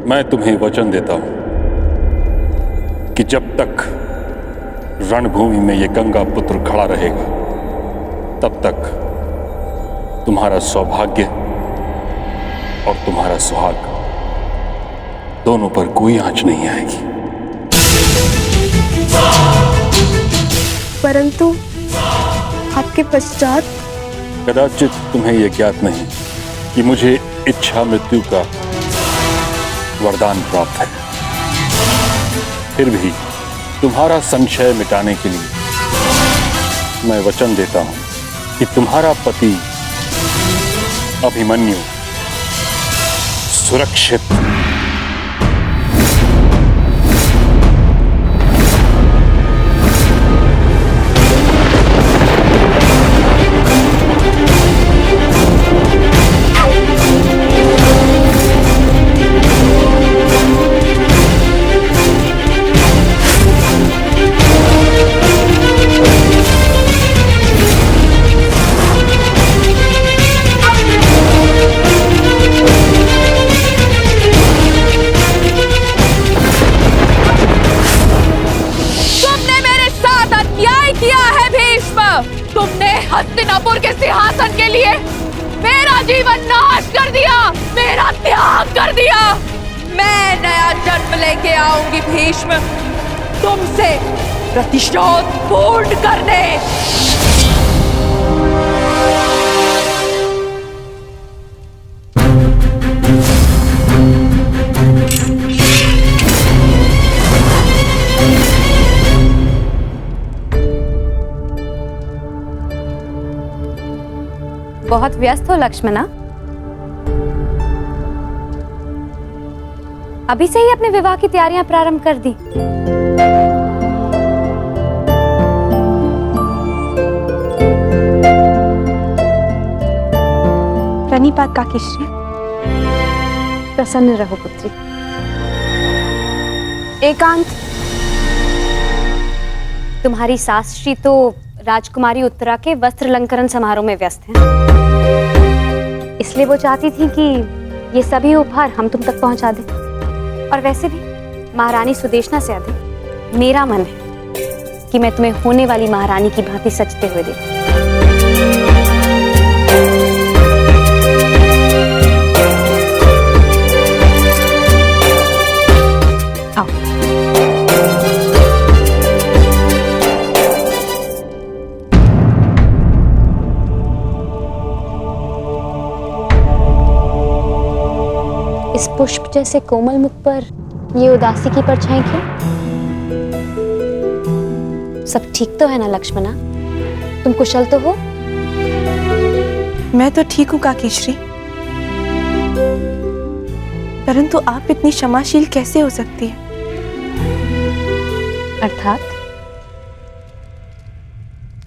मैं तुम्हें वचन देता हूं कि जब तक रणभूमि में ये गंगा पुत्र खड़ा रहेगा तब तक तुम्हारा सौभाग्य और तुम्हारा सुहाग दोनों पर कोई आंच नहीं आएगी। परंतु आपके पश्चात कदाचित तुम्हें यह ज्ञात नहीं कि मुझे इच्छा मृत्यु का वरदान प्राप्त है। फिर भी तुम्हारा संशय मिटाने के लिए मैं वचन देता हूं कि तुम्हारा पति अभिमन्यु सुरक्षित हस्तिनापुर के सिंहासन के लिए मेरा जीवन नाश कर दिया, मेरा त्याग कर दिया। मैं नया जन्म लेके आऊंगी भीष्म, तुमसे प्रतिशोध पूर्ण करने। बहुत व्यस्त हो लक्ष्मणा? अभी से ही अपने विवाह की तैयारियां प्रारंभ कर दी। प्रणिपात काकीश्री। प्रसन्न रहो पुत्री। एकांत। तुम्हारी सास श्री तो राजकुमारी उत्तरा के वस्त्र अलंकरण समारोह में व्यस्त हैं। इसलिए वो चाहती थी कि ये सभी उपहार हम तुम तक पहुंचा दें। और वैसे भी महारानी सुदेशना से अधिक मेरा मन है कि मैं तुम्हें होने वाली महारानी की भांति सजते हुए देखूं। इस पुष्प जैसे कोमल मुख पर ये उदासी की परछाई क्यों? सब ठीक तो है ना लक्ष्मणा? तुम कुशल तो हो? मैं तो ठीक हूँ काकीश्री, परंतु आप इतनी क्षमाशील कैसे हो सकती है?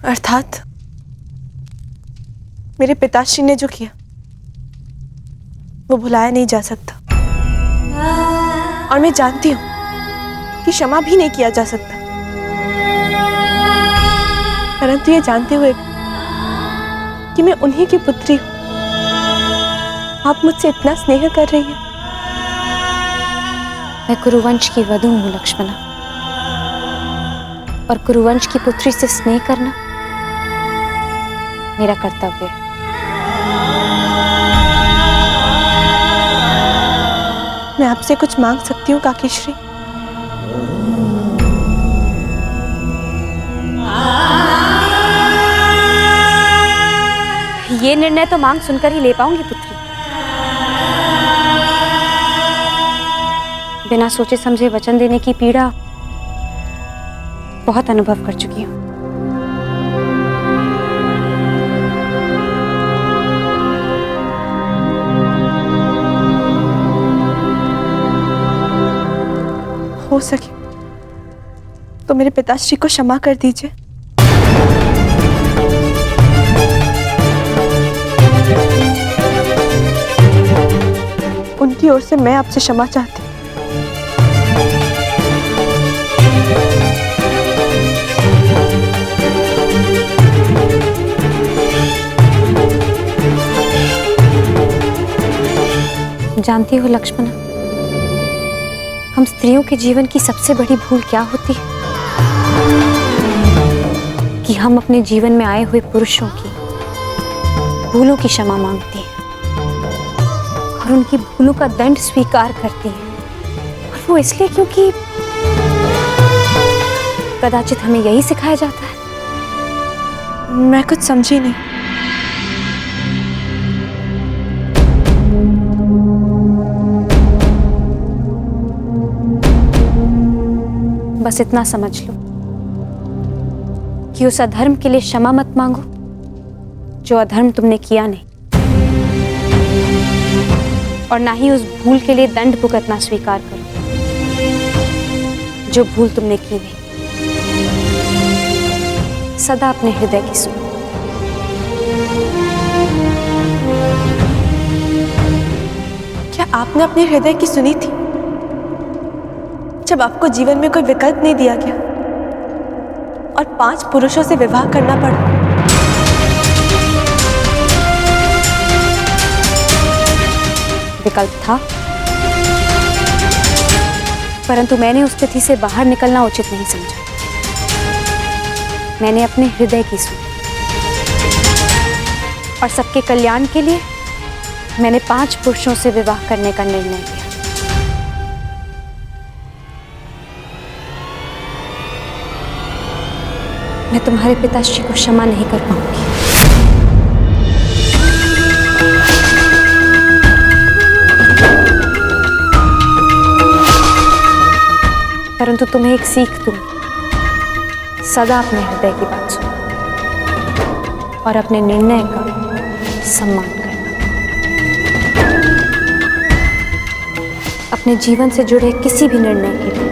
अर्थात मेरे पिताश्री ने जो किया वो भुलाया नहीं जा सकता, और मैं जानती हूं कि क्षमा भी नहीं किया जा सकता। परंतु ये जानते हुए कि मैं उन्हीं की पुत्री हूं, आप मुझसे इतना स्नेह कर रही हैं। मैं कुरुवंश की वधू हूं लक्ष्मणा, और कुरुवंश की पुत्री से स्नेह करना मेरा कर्तव्य है। मैं आपसे कुछ मांग सकती हूँ काकीश्री? ये निर्णय तो मांग सुनकर ही ले पाऊंगी पुत्री। बिना सोचे समझे वचन देने की पीड़ा बहुत अनुभव कर चुकी हूँ। हो सके तो मेरे पिताश्री को क्षमा कर दीजिए। उनकी ओर से मैं आपसे क्षमा चाहती हूँ। जानती हो लक्ष्मणा, हम स्त्रियों के जीवन की सबसे बड़ी भूल क्या होती है कि हम अपने जीवन में आए हुए पुरुषों की भूलों की क्षमा मांगती हैं और उनकी भूलों का दंड स्वीकार करती हैं। और वो इसलिए क्योंकि कदाचित हमें यही सिखाया जाता है। मैं कुछ समझी नहीं। बस इतना समझ लो कि उस अधर्म के लिए क्षमा मत मांगो जो अधर्म तुमने किया नहीं, और ना ही उस भूल के लिए दंड भुगतना स्वीकार करो जो भूल तुमने की नहीं। सदा अपने हृदय की सुनो। क्या आपने अपने हृदय की सुनी थी जब आपको जीवन में कोई विकल्प नहीं दिया गया और 5 पुरुषों से विवाह करना पड़ा? विकल्प था, परंतु मैंने उस स्थिति से बाहर निकलना उचित नहीं समझा। मैंने अपने हृदय की सुनी और सबके कल्याण के लिए मैंने 5 पुरुषों से विवाह करने का निर्णय लिया। मैं तुम्हारे पिताश्री को क्षमा नहीं कर पाऊंगी। परंतु तुम्हें एक सीख दूंगी, सदा अपने हृदय की बात सुनो और अपने निर्णय का सम्मान करना। अपने जीवन से जुड़े किसी भी निर्णय के लिए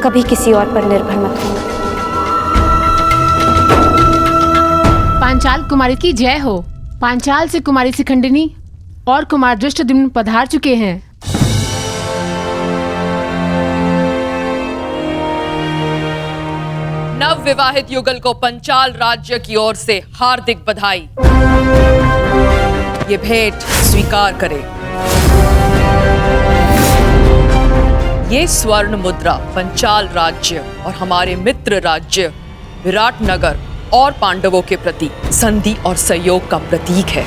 कभी किसी और पर निर्भर मत होना। पांचाल कुमारी की जय हो। पांचाल से कुमारी शिखंडिनी और कुमार दृष्टद्युम्न पधार चुके हैं। नव विवाहित युगल को पंचाल राज्य की ओर से हार्दिक बधाई। ये भेंट स्वीकार करें। ये स्वर्ण मुद्रा पंचाल राज्य और हमारे मित्र राज्य विराटनगर और पांडवों के प्रति संधि और सहयोग का प्रतीक है।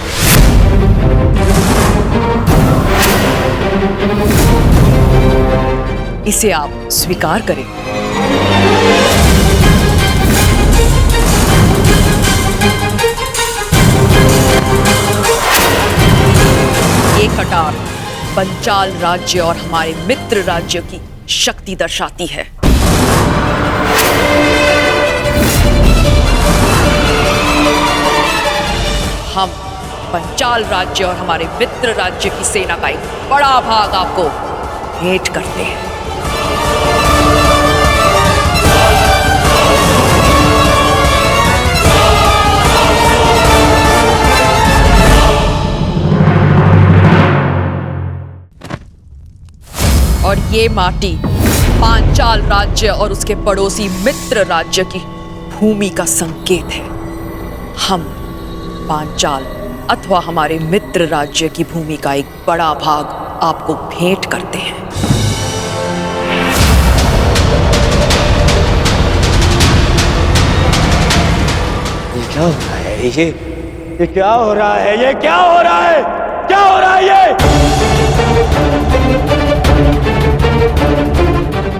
इसे आप स्वीकार करें। ये कटार पंचाल राज्य और हमारे मित्र राज्य की शक्ति दर्शाती है। हम पंचाल राज्य और हमारे मित्र राज्य की सेना का एक बड़ा भाग आपको भेंट करते हैं। और ये माटी पांचाल राज्य और उसके पड़ोसी मित्र राज्य की भूमि का संकेत है। हम पांचाल अथवा हमारे मित्र राज्य की भूमि का एक बड़ा भाग आपको भेंट करते हैं। ये क्या हो रहा है? ये क्या हो रहा है? ये क्या हो रहा है? क्या हो रहा है ये?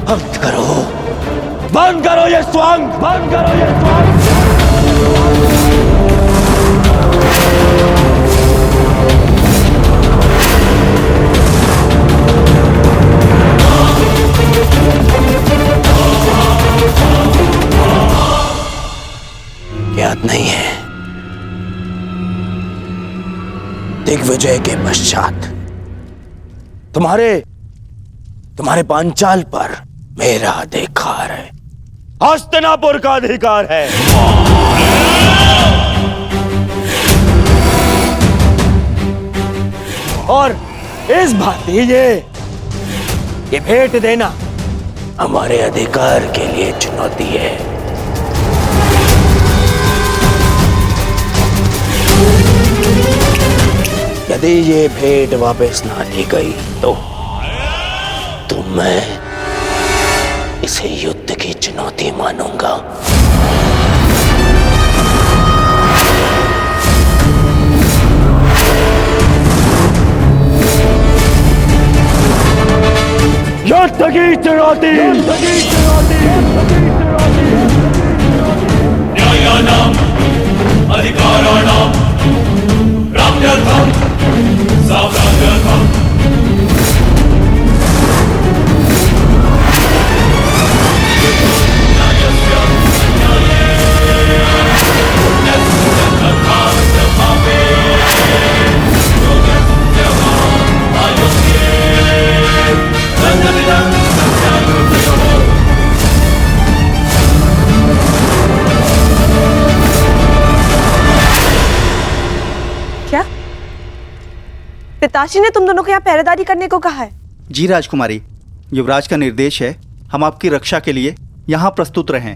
बंद करो, बंद करो ये स्वांग, बंद करो ये स्वांग। याद नहीं है? दिग्विजय के पश्चात तुम्हारे पांचाल पर मेरा अधिकार है, हस्तिनापुर का अधिकार है। और इस भांति ये भेंट देना हमारे अधिकार के लिए चुनौती है। यदि ये भेंट वापस ना ली गई तो मैं इसे युद्ध की चुनौती मानूंगा। युद्ध की चुनौती, युद्ध की चुनौती, युद्ध की चुनौती। न्यायानाम् अधिकाराणां प्राप्त्यर्थं साम्राज्यर्थं क्या पिताश्री ने तुम दोनों को यहाँ पहरेदारी करने को कहा है? जी राजकुमारी, युवराज का निर्देश है हम आपकी रक्षा के लिए यहाँ प्रस्तुत रहें।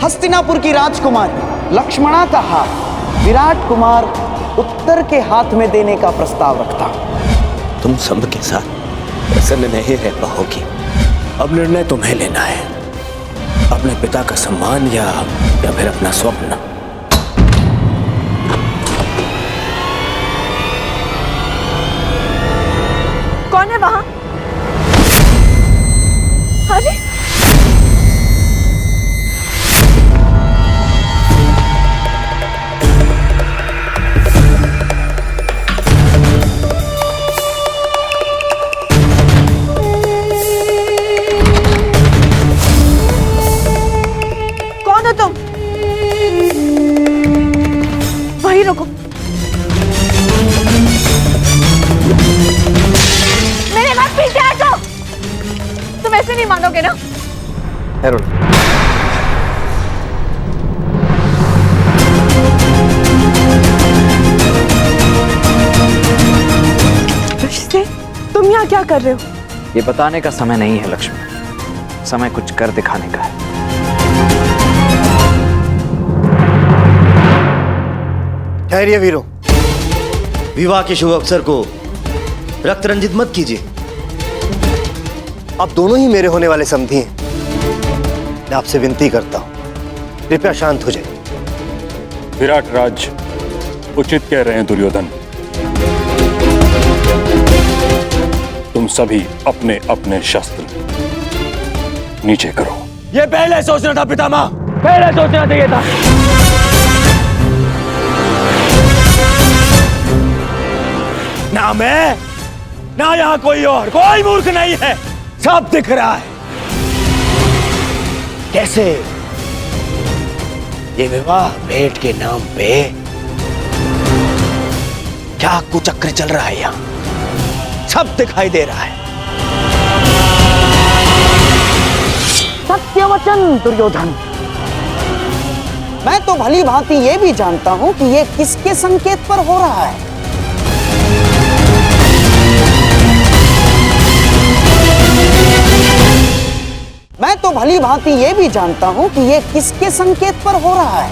हस्तिनापुर की राजकुमारी लक्ष्मणा का हाथ विराट कुमार उत्तर के हाथ में देने का प्रस्ताव रखता हूं। तुम सबके साथ प्रसन्न नहीं रह पाओगी। अब निर्णय तुम्हें लेना है, अपने पिता का सम्मान या फिर अपना स्वप्न। कौन है वहां? अरे तुम वहीं रुको। मेरे बाद पीछे हटो। तुम ऐसे नहीं मानोगे ना? रिश्ते, तुम यहाँ क्या कर रहे हो? ये बताने का समय नहीं है लक्ष्मण, समय कुछ कर दिखाने का है। ठहरिए वीरों, विवाह के शुभ अवसर को रक्त रंजित मत कीजिए। आप दोनों ही मेरे होने वाले समधी हैं। मैं आपसे विनती करता हूं, कृपया शांत हो जाइए। विराट राज उचित कह रहे हैं दुर्योधन। तुम सभी अपने अपने शस्त्र नीचे करो। ये पहले सोचना था पितामह, पहले सोचना चाहिए था। ना मैं, ना यहाँ कोई मूर्ख नहीं है, सब दिख रहा है। कैसे ये विवाह भेंट के नाम पे क्या कुचक्र चल रहा है, यहाँ सब दिखाई दे रहा है। सत्यवचन दुर्योधन, मैं तो भली भांति ये भी जानता हूं कि ये किसके संकेत पर हो रहा है। मैं तो भली भांति ये भी जानता हूं कि ये किसके संकेत पर हो रहा है।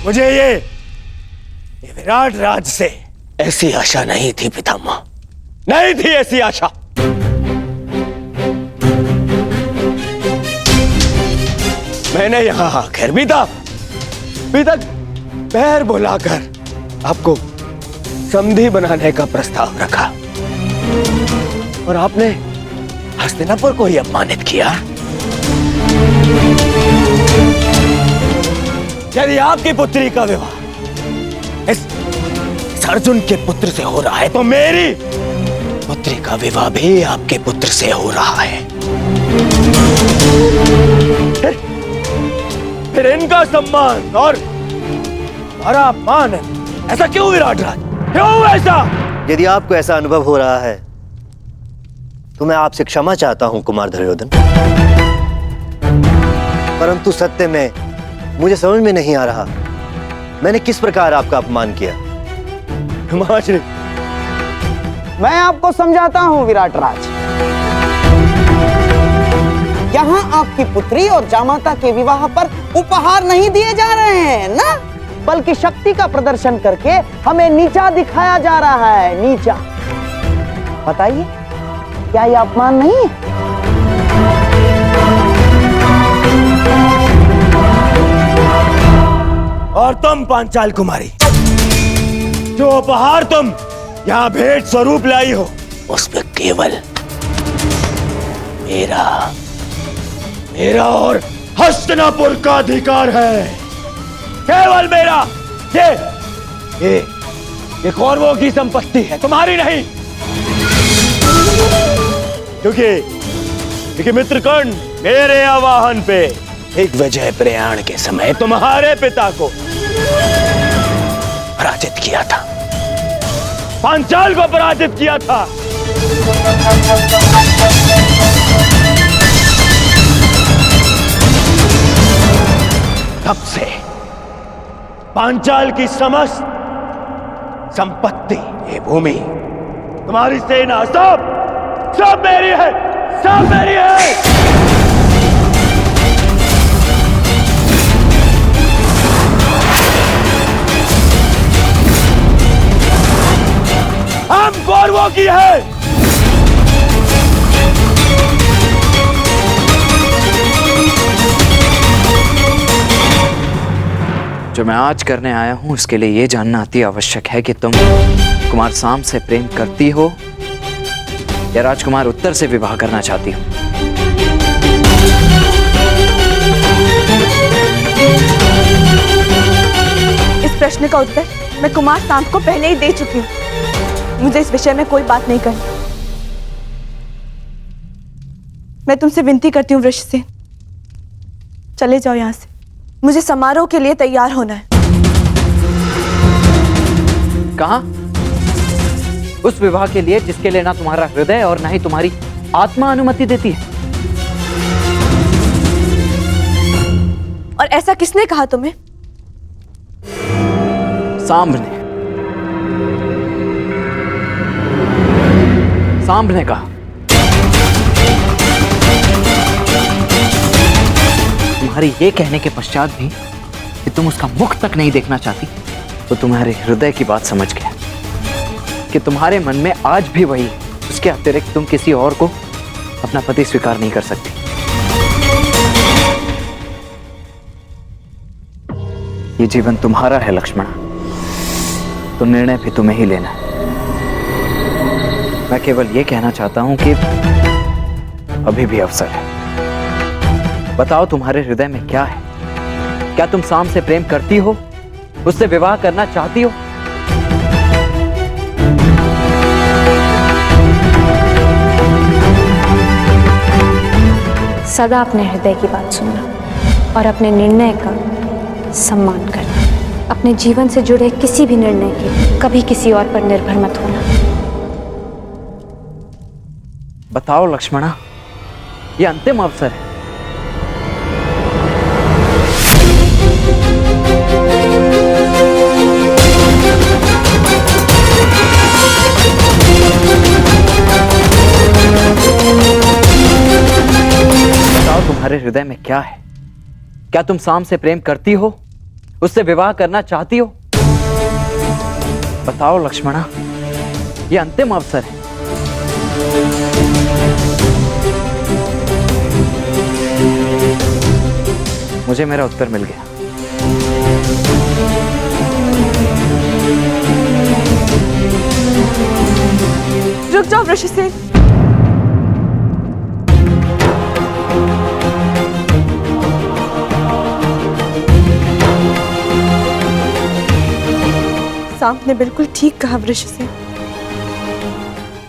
मुझे ये विराट राज से ऐसी आशा नहीं थी पितामह, नहीं थी ऐसी आशा। मैंने यहां आकर भी तक पैर बुलाकर आपको समधी बनाने का प्रस्ताव रखा और आपने हस्तिनापुर को ही अपमानित किया। यदि आपकी पुत्री का विवाह इस अर्जुन के पुत्र से हो रहा है तो मेरी पुत्री का विवाह भी आपके पुत्र से हो रहा है। फिर इनका सम्मान और हमारा अपमान, ऐसा क्यों विराट राज, क्यों ऐसा? यदि आपको ऐसा अनुभव हो रहा है तो मैं आपसे क्षमा चाहता हूं कुमार दुर्योधन, परंतु सत्य में मुझे समझ में नहीं आ रहा मैंने किस प्रकार आपका अपमान किया। मैं आपको समझाता हूं विराट राज। यहाँ आपकी पुत्री और जामाता के विवाह पर उपहार नहीं दिए जा रहे हैं ना, बल्कि शक्ति का प्रदर्शन करके हमें नीचा दिखाया जा रहा है, नीचा। बताइए, क्या यह अपमान नहीं है? और तुम पांचाल कुमारी, जो उपहार तुम यहाँ भेंट स्वरूप लाई हो, उसमें केवल मेरा और हस्तिनापुर का अधिकार है, केवल मेरा। ये कौरवों की संपत्ति है, तुम्हारी नहीं। क्योंकि मित्रकर्ण मेरे आवाहन पे एक विजय प्रयाण के समय तुम्हारे पिता को पराजित किया था, पांचाल को पराजित किया था। तब से पांचाल की समस्त संपत्ति, ये भूमि, तुम्हारी सेना, सब मेरी है, सब मेरी है। हम कौरवों की है। जो मैं आज करने आया हूं उसके लिए यह जानना अति आवश्यक है कि तुम कुमार साम से प्रेम करती हो या राजकुमार उत्तर से विवाह करना चाहती हो। इस प्रश्न का उत्तर मैं कुमार सांप को पहले ही दे चुकी हूँ। मुझे इस विषय में कोई बात नहीं करनी। मैं तुमसे विनती करती हूँ वृषसेन, चले जाओ यहाँ से। मुझे समारोह के लिए तैयार होना है। कहाँ? उस विवाह के लिए जिसके लिए ना तुम्हारा हृदय और ना ही तुम्हारी आत्मा अनुमति देती है। और ऐसा किसने कहा तुम्हें? सांब ने कहा। तुम्हारे ये कहने के पश्चात भी कि तुम उसका मुख तक नहीं देखना चाहती, तो तुम्हारे हृदय की बात समझ गया कि तुम्हारे मन में आज भी वही है। उसके अतिरिक्त तुम किसी और को अपना पति स्वीकार नहीं कर सकती। ये जीवन तुम्हारा है लक्ष्मण, तो निर्णय भी तुम्हें ही लेना है। मैं केवल ये कहना चाहता हूं कि अभी भी अवसर है। बताओ तुम्हारे हृदय में क्या है? क्या तुम साम से प्रेम करती हो, उससे विवाह करना चाहती हो? सदा अपने हृदय की बात सुनना और अपने निर्णय का सम्मान करना। अपने जीवन से जुड़े किसी भी निर्णय के कभी किसी और पर निर्भर मत होना। बताओ लक्ष्मणा, ये अंतिम अवसर है। बताओ तुम्हारे हृदय में क्या है? क्या तुम साम से प्रेम करती हो, उससे विवाह करना चाहती हो? बताओ लक्ष्मणा, ये अंतिम अवसर है। मुझे मेरा उत्तर मिल गया। रुक जाओ वृषसेन। सांप ने बिल्कुल ठीक कहा वृषसेन।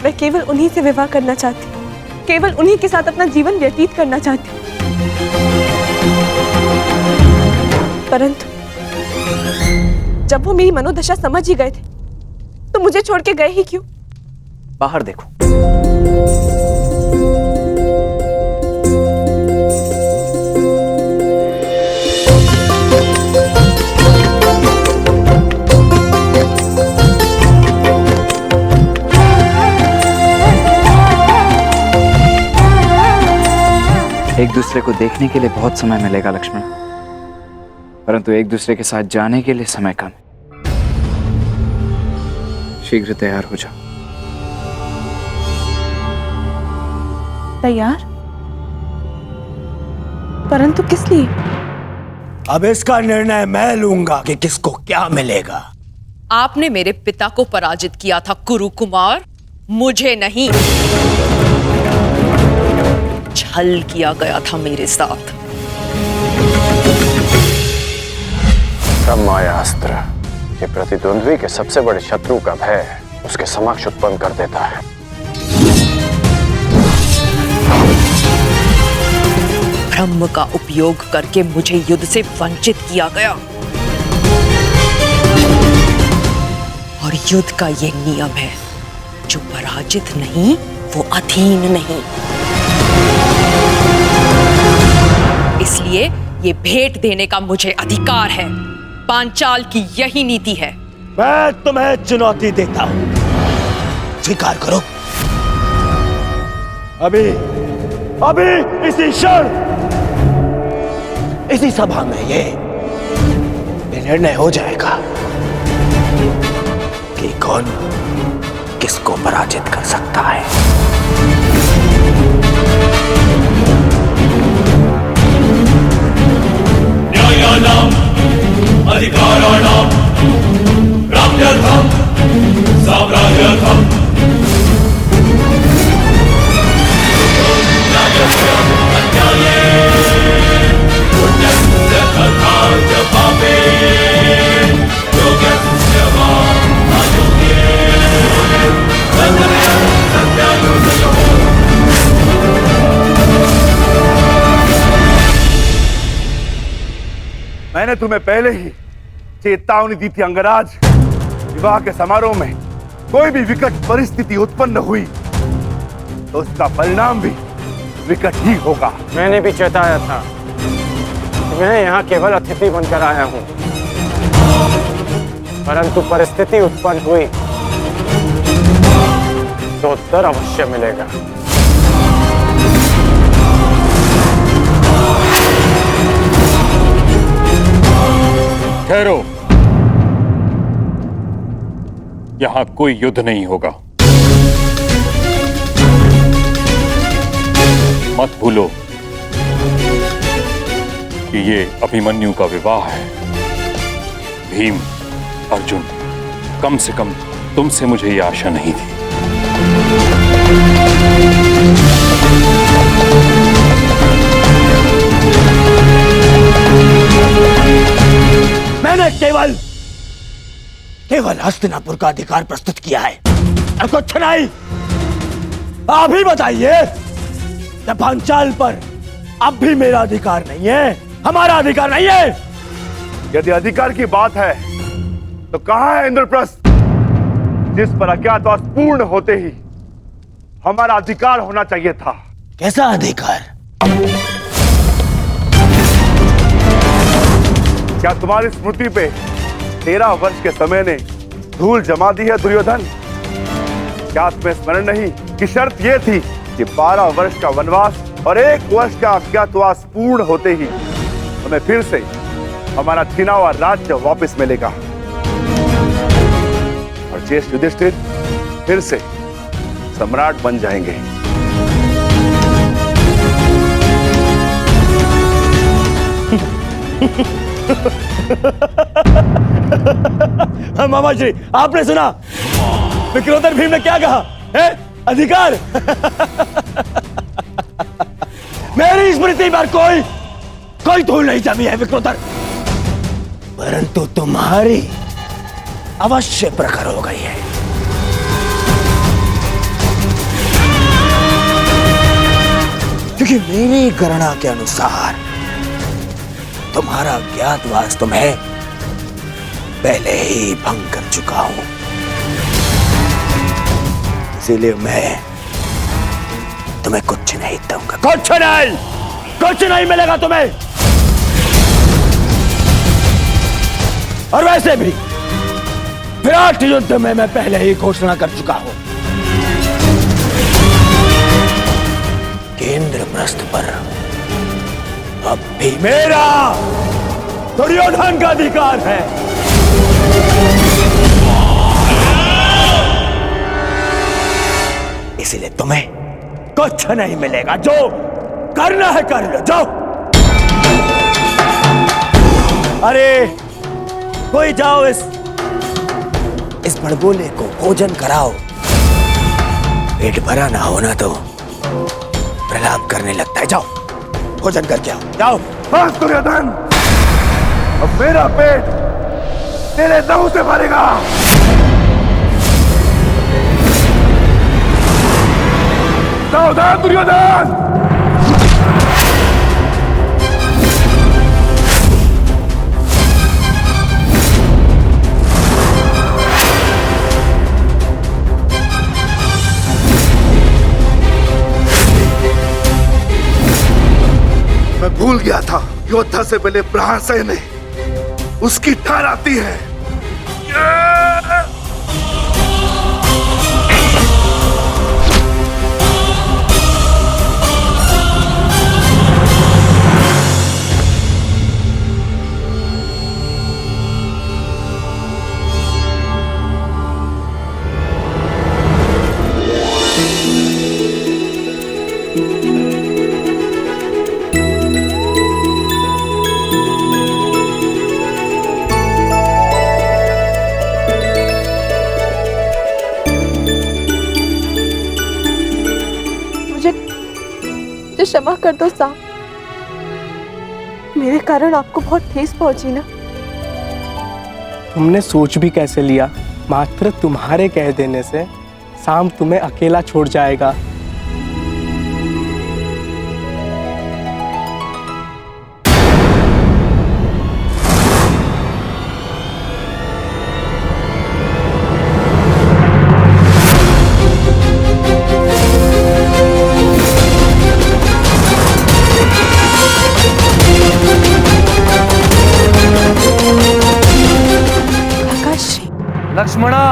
मैं केवल उन्हीं से विवाह करना चाहती हूँ, केवल उन्हीं के साथ अपना जीवन व्यतीत करना चाहती हूँ। परंतु जब वो मेरी मनोदशा समझ ही गए थे, तो मुझे छोड़ के गए ही क्यों? बाहर देखो। एक दूसरे को देखने के लिए बहुत समय मिलेगा लक्ष्मण, परंतु एक दूसरे के साथ जाने के लिए समय कम। शीघ्र तैयार हो जाओ। तैयार? परंतु किस लिए? अब इसका निर्णय मैं लूंगा कि किसको क्या मिलेगा। आपने मेरे पिता को पराजित किया था कुरु कुमार, मुझे नहीं। छल किया गया था मेरे साथ। ब्रह्मास्त्र ये प्रतिद्वंद्वी के सबसे बड़े शत्रु का भय उसके समक्ष उत्पन्न कर देता है। ब्रह्म का उपयोग करके मुझे युद्ध से वंचित किया गया, और युद्ध का ये नियम है, जो पराजित नहीं वो अधीन नहीं। इसलिए ये भेंट देने का मुझे अधिकार है। पांचाल की यही नीति है। मैं तुम्हें चुनौती देता हूं, स्वीकार करो। अभी इसी क्षण इसी सभा में ये निर्णय हो जाएगा कि कौन किसको पराजित कर सकता है। न्यायानाम अधिकाराणाम प्राप्त्यर्थम साम्राज्यर्थम मैंने तुम्हें पहले ही चेतावनी दी थी अंगराज, विवाह के समारोह में कोई भी विकट परिस्थिति उत्पन्न हुई तो उसका परिणाम भी विकट ही होगा। मैंने भी चेताया था। मैं यहाँ केवल अतिथि बनकर आया हूँ, परंतु परिस्थिति उत्पन्न हुई तो उत्तर अवश्य मिलेगा। ठहरो, यहां कोई युद्ध नहीं होगा। मत भूलो कि ये अभिमन्यु का विवाह है। भीम, अर्जुन, कम से कम तुमसे मुझे ये आशा नहीं थी। मैंने केवल हस्तिनापुर का अधिकार प्रस्तुत किया है और कुछ नहीं। आप ही बताइए, पांचाल पर अब भी मेरा अधिकार नहीं है, हमारा अधिकार नहीं है। यदि अधिकार की बात है तो कहां है इंद्रप्रस्थ, जिस पर अज्ञातवास पूर्ण होते ही हमारा अधिकार होना चाहिए था। कैसा अधिकार? क्या तुम्हारी स्मृति पे 13 वर्ष के समय ने धूल जमा दी है दुर्योधन? क्या तुम्हें स्मरण नहीं कि शर्त यह थी कि 12 वर्ष का वनवास और 1 वर्ष का अज्ञातवास पूर्ण होते ही हमें फिर से हमारा छीना हुआ राज्य वापस मिलेगा और ज्येष्ठ युधिष्ठिर फिर से सम्राट बन जाएंगे। मामा जी, आपने सुना विक्रोधर भीम ने क्या कहा है? अधिकार। मेरी स्मृति पर कोई धूल नहीं जमी है विक्रोधर, परंतु तुम्हारी अवश्य प्रखर हो गई है। क्योंकि मेरी गणना के अनुसार तुम्हारा ज्ञातवास तुम्हें पहले ही भंग कर चुका हूं, इसीलिए मैं तुम्हें कुछ नहीं दूंगा। कुछ नहीं मिलेगा तुम्हें। और वैसे भी विराट युद्ध में मैं पहले ही घोषणा कर चुका हूं कि इंद्रप्रस्थ पर अब भी मेरा दुर्योधन का अधिकार है। इसीलिए तुम्हें कुछ नहीं मिलेगा। जो करना है कर लो, जाओ। अरे कोई जाओ, इस बड़बोले को भोजन कराओ। पेट भरा ना हो ना तो प्रलाप करने लगता है। जाओ भोजन करके आओ, जाओ। बस दुर्योधन, अब मेरा पेट तेरे लहू से भरेगा। सावधान दुर्योधन! मैं भूल गया था, योद्धा से पहले प्रहार सहने उसकी ठार आती है। क्षमा कर दो साहब, मेरे कारण आपको बहुत ठेस पहुंची ना। तुमने सोच भी कैसे लिया? मात्र तुम्हारे कह देने से शाम तुम्हें अकेला छोड़ जाएगा। लक्ष्मणा,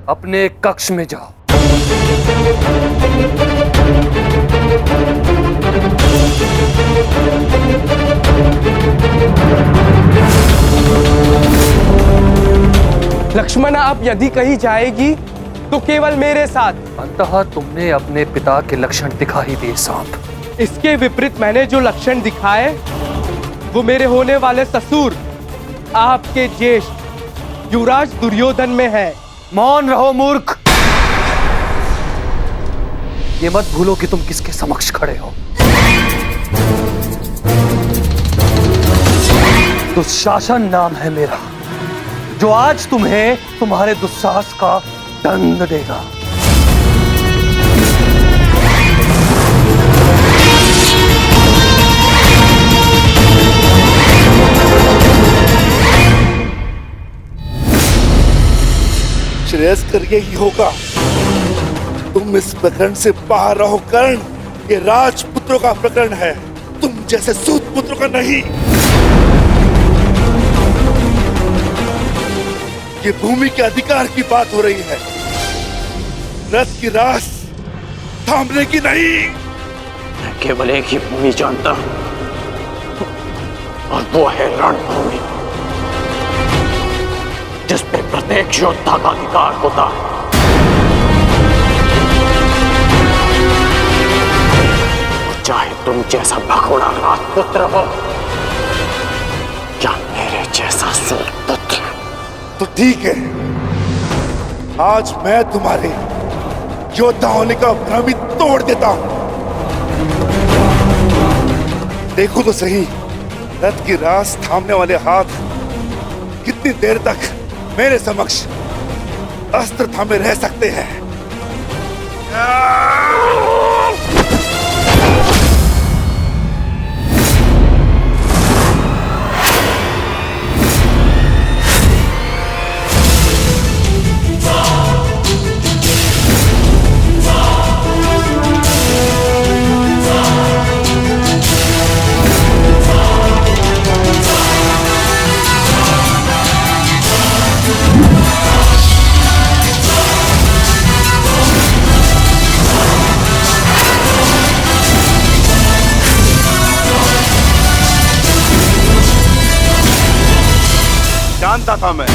अपने कक्ष में जाओ। लक्ष्मणा, अब यदि कहीं जाएगी तो केवल मेरे साथ। अंततः तुमने अपने पिता के लक्षण दिखा ही दिए सांप। इसके विपरीत मैंने जो लक्षण दिखाए वो मेरे होने वाले ससुर, आपके ज्येष्ठ युवराज दुर्योधन में है। मौन रहो मूर्ख। ये मत भूलो कि तुम किसके समक्ष खड़े हो। दुशासन नाम है मेरा, जो आज तुम्हें तुम्हारे दुस्साहस का दंड देगा। श्रेयस्कर यही होगा, तुम इस प्रकरण से बाहर रहो कर्ण। ये राजपुत्रों का प्रकरण है, तुम जैसे सूत पुत्रों का नहीं। ये भूमि के अधिकार की बात हो रही है, रथ की रास थामने की नहीं। मैं केवल एक ही भूमि जानता हूं, और वो है रणभूमि, जिस पे प्रत्येक योद्धा का अधिकार होता है। चाहे तुम जैसा भगोड़ा राजपुत्र हो या मेरे जैसा सूत पुत्र। तो ठीक है, आज मैं तुम्हारे योद्धा होने का भ्रम ही तोड़ देता हूं। देखो तो सही, रथ की रास थामने वाले हाथ कितनी देर तक मेरे समक्ष अस्त्र थामे रह सकते हैं। जानता था मैं,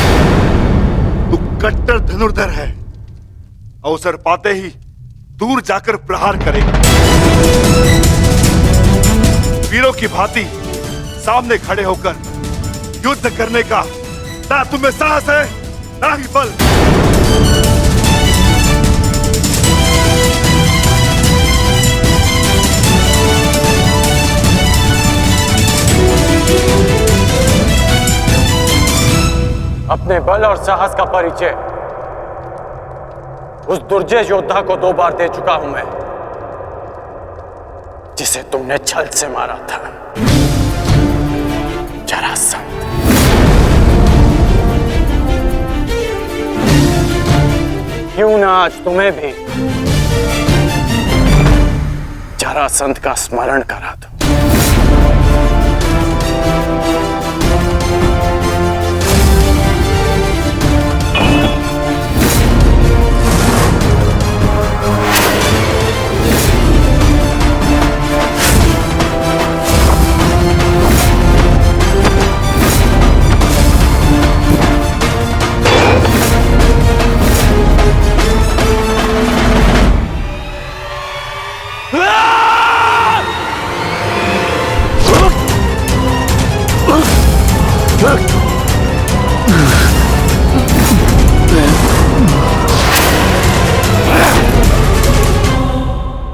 तू कट्टर धनुर्धर है। अवसर पाते ही दूर जाकर प्रहार करेगा। वीरों की भांति सामने खड़े होकर युद्ध करने का ना तुम्हें साहस है ना ही बल। अपने बल और साहस का परिचय उस दुर्जय योद्धा को 2 बार दे चुका हूं मैं, जिसे तुमने छल से मारा था, जरासंध। क्यों ना आज तुम्हें भी जरासंध का स्मरण करा दूं।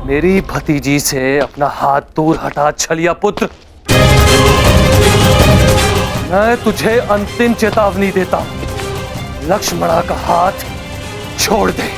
मेरी भतीजी से अपना हाथ दूर हटा छलिया पुत्र। मैं तुझे अंतिम चेतावनी देता हूं, लक्ष्मणा का हाथ छोड़ दे।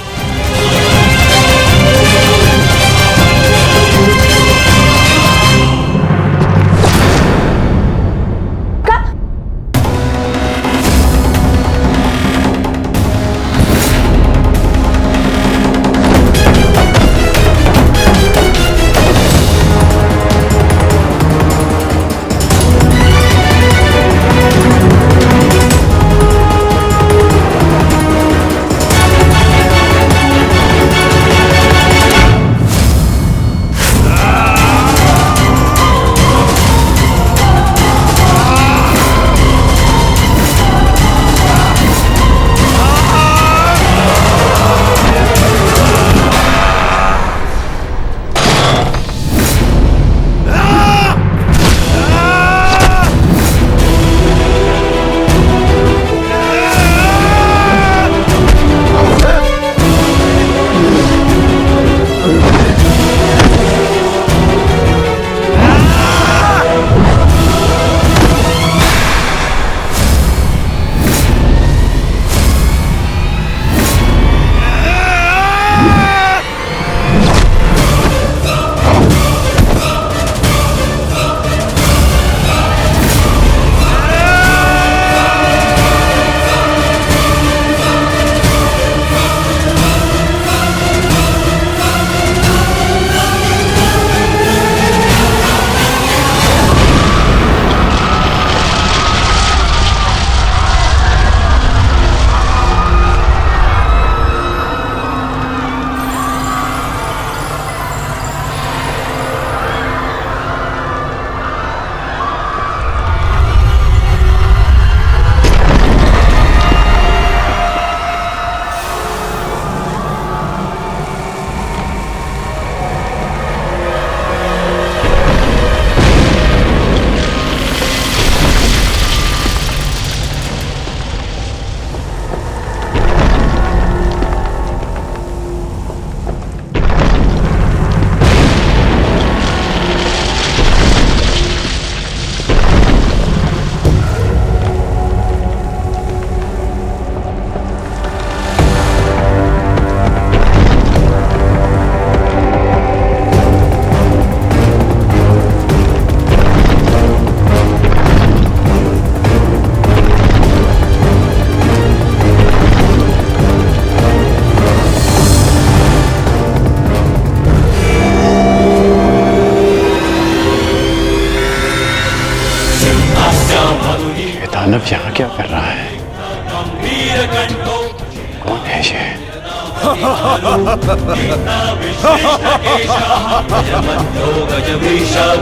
दानव यहाँ क्या कर रहा है? कौन है ये?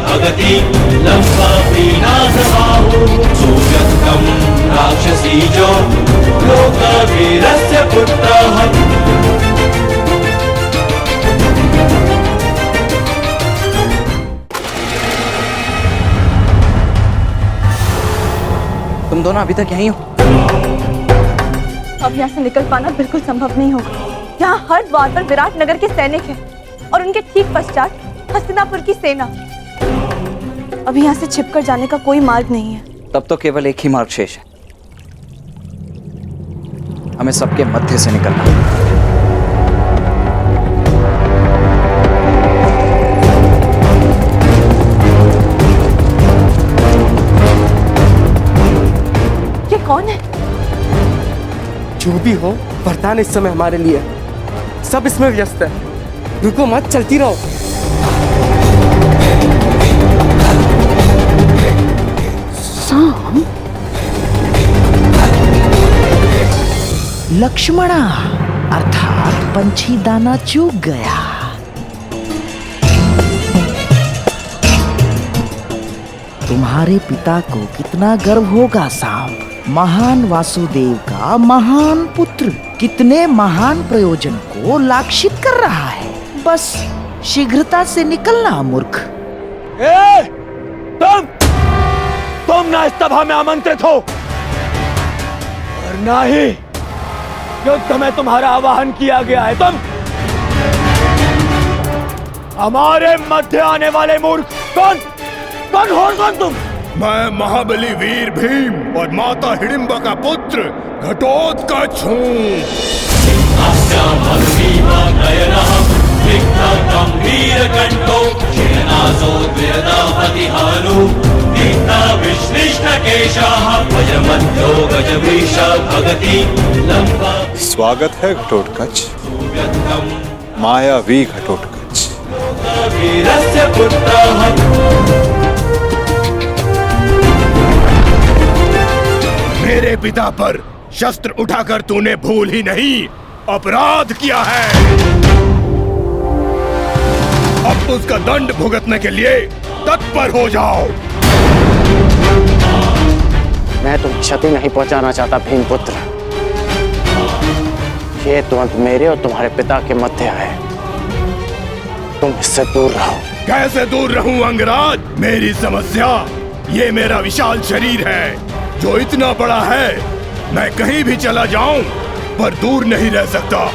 भगति लंका विनाशबाहु सुव्यक्तं राक्षसीजो लोकवीरस्य पुत्रः। तुम दोनों अभी तक यहीं हो? अब यहाँ से निकल पाना बिल्कुल संभव नहीं होगा। यहाँ हर द्वार पर विराट नगर के सैनिक हैं और उनके ठीक पश्चात हस्तिनापुर की सेना। अभी यहाँ से छिपकर जाने का कोई मार्ग नहीं है। तब तो केवल एक ही मार्ग शेष है, हमें सबके मध्य से निकलना है। ये कौन है? जो भी हो, वरदान इस समय हमारे लिए सब इसमें व्यस्त है। रुको मत, चलती रहो। साम, लक्ष्मणा अर्थात पंछी दाना चूक गया। तुम्हारे पिता को कितना गर्व होगा साम, महान वासुदेव का महान पुत्र कितने महान प्रयोजन को लाक्षित कर रहा है। बस शीघ्रता से निकलना मूर्ख। तुम ना इस सभा में आमंत्रित हो और ना ही युद्ध में तुम्हारा आवाहन किया गया है। तुम हमारे मध्य आने वाले मूर्ख कौन हो तुम? मैं महाबली वीर भीम और माता हिडिंबा का पुत्र घटोत्कच हूँ। स्वागत है घटोत्कच, मायावी घटोत्कच। मेरे पिता पर शस्त्र उठाकर तूने भूल ही नहीं अपराध किया है। अब उसका दंड भुगतने के लिए तत्पर हो जाओ। मैं तुम्हें क्षति नहीं पहुंचाना चाहता भीमपुत्र। ये तुरंत मेरे और तुम्हारे पिता के मध्य है, तुम इससे दूर रहो। कैसे दूर रहूं अंगराज? मेरी समस्या ये मेरा विशाल शरीर है जो इतना बड़ा है, मैं कहीं भी चला जाऊं पर दूर नहीं रह सकता।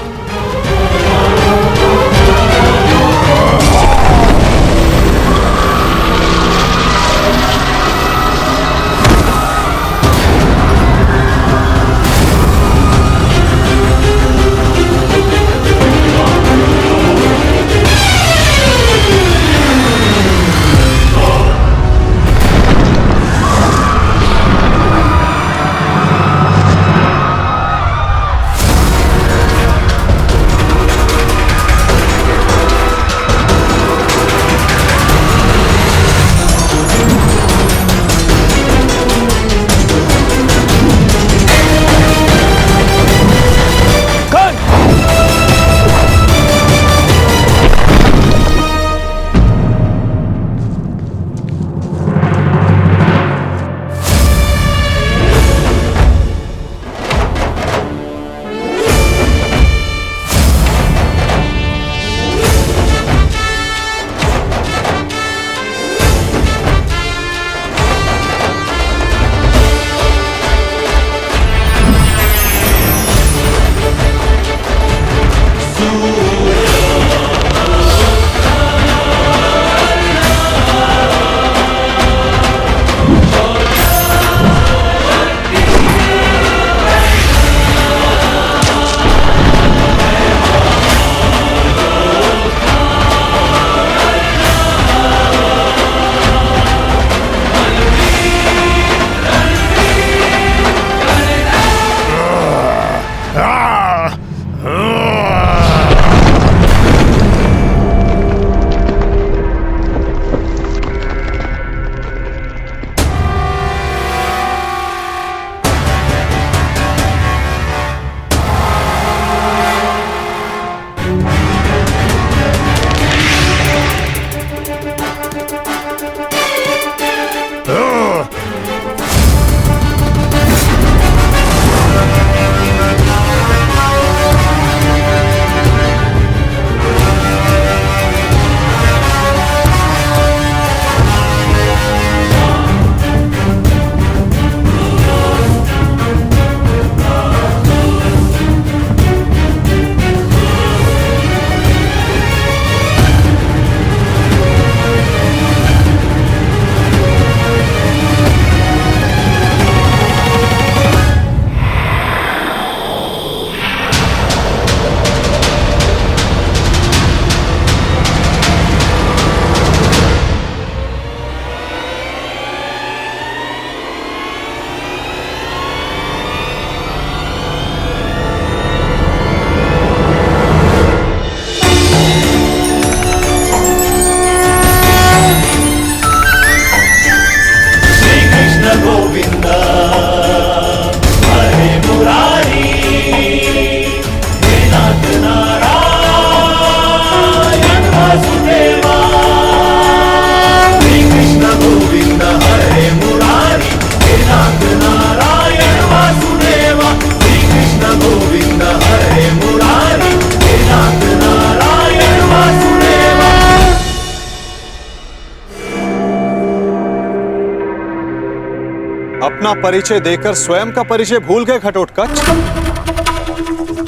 अपना परिचय देकर स्वयं का परिचय भूल गए घटोत्कच?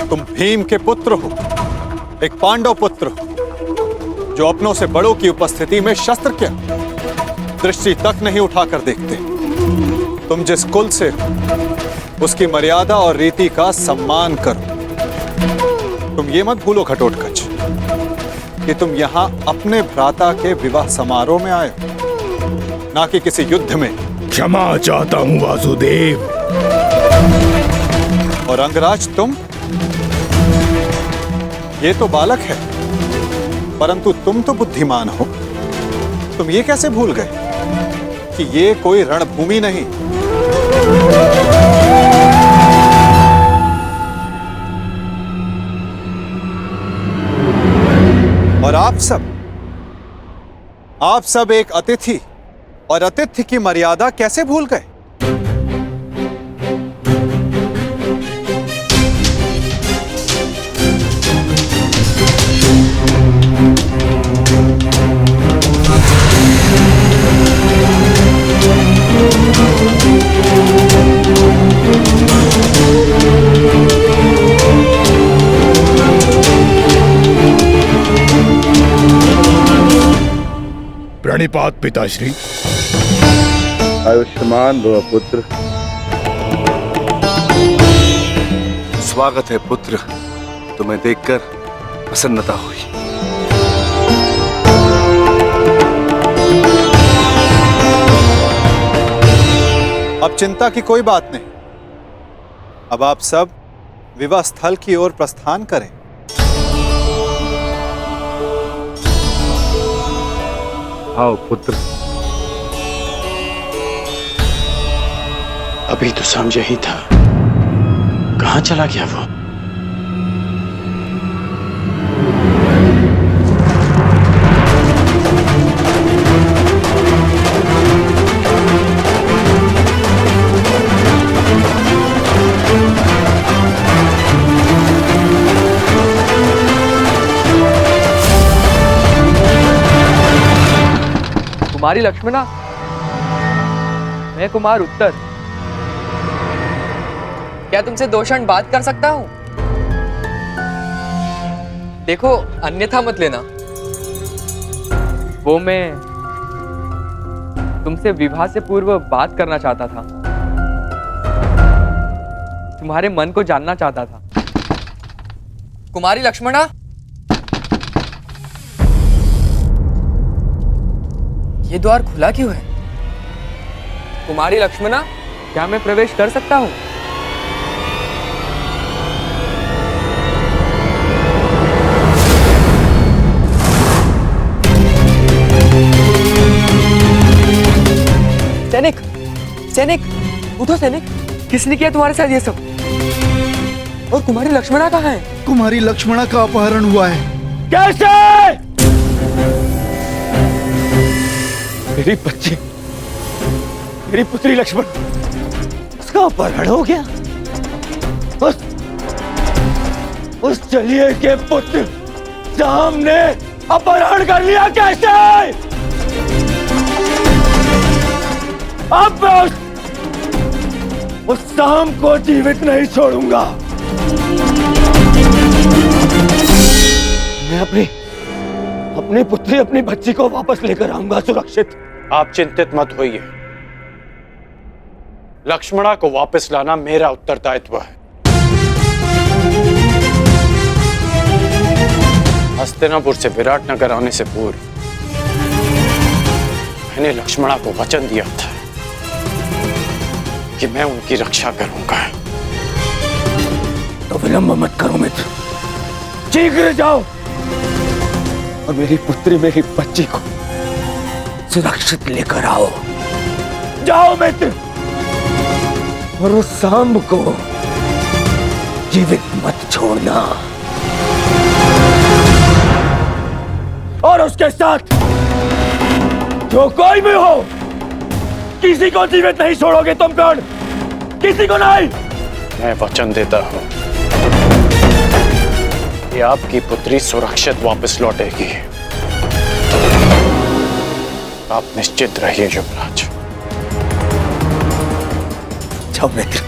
तुम भीम के पुत्र हो, एक पांडव पुत्र हो, जो अपनों से बड़ों की उपस्थिति में शस्त्र क्या दृष्टि तक नहीं उठाकर देखते। तुम जिस कुल से हो, उसकी मर्यादा और रीति का सम्मान करो। तुम ये मत भूलो घटोत्कच कि तुम यहाँ अपने भ्राता के विवाह समारोह में आए हो, ना कि किसी युद्ध में। क्षमा चाहता हूँ वासुदेव। और अंगराज तुम, ये तो बालक है, परंतु तुम तो बुद्धिमान हो। तुम ये कैसे भूल गए कि ये कोई रणभूमि नहीं, और आप सब एक अतिथि और अतिथि की मर्यादा कैसे भूल गए? प्रणिपात पिताश्री। आयुष्मान भव पुत्र। स्वागत है पुत्र, तुम्हें देखकर प्रसन्नता हुई। अब चिंता की कोई बात नहीं। अब आप सब विवाह स्थल की ओर प्रस्थान करें। आओ पुत्र। अभी तो समझ ही था, कहां चला गया वो? कुमारी लक्ष्मणा, मैं कुमार उत्तर। क्या तुमसे 2 क्षण बात कर सकता हूं? देखो, अन्यथा मत लेना। वो मैं तुमसे विवाह से पूर्व बात करना चाहता था, तुम्हारे मन को जानना चाहता था। कुमारी लक्ष्मणा, ये द्वार खुला क्यों है? कुमारी लक्ष्मणा, क्या मैं प्रवेश कर सकता हूं? सैनिक, सैनिक, उठो सैनिक। किसने किया तुम्हारे साथ ये सब? और कुमारी लक्ष्मणा कहाँ है? कुमारी लक्ष्मणा का अपहरण हुआ है। कैसे? मेरी बच्ची, मेरी पुत्री लक्ष्मण, उसका अपहरण हो गया। उस चलिए के पुत्र शाम ने अपहरण कर लिया। कैसे? अब मैं उस शाम को जीवित नहीं छोड़ूंगा। मैं अपनी पुत्री, अपनी बच्ची को वापस लेकर आऊंगा सुरक्षित। आप चिंतित मत होइए, लक्ष्मणा को वापस लाना मेरा उत्तरदायित्व है। हस्तिनापुर से विराटनगर आने से पूर्व मैंने लक्ष्मणा को वचन दिया था कि मैं उनकी रक्षा करूंगा। तो विलंब मत करो मित्र, शीघ्र जाओ और मेरी पुत्री, मेरी बच्ची को सुरक्षित लेकर आओ। जाओ मित्र, और उस सांब को जीवित मत छोड़ना। और उसके साथ जो कोई भी हो, किसी को जीवित नहीं छोड़ोगे तुम। कौन? किसी को नहीं। मैं वचन देता हूं कि आपकी पुत्री सुरक्षित वापस लौटेगी। आप निश्चित रहिए युवराज। जाओ मित्र।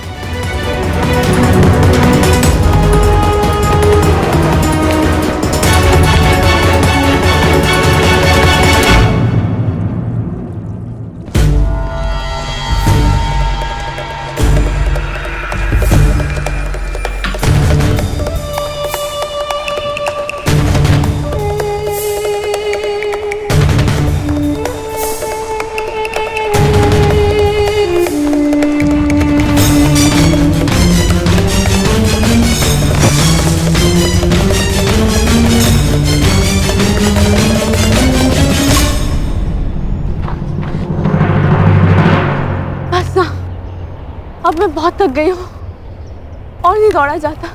अब मैं बहुत थक गई हूँ और नहीं दौड़ा जाता।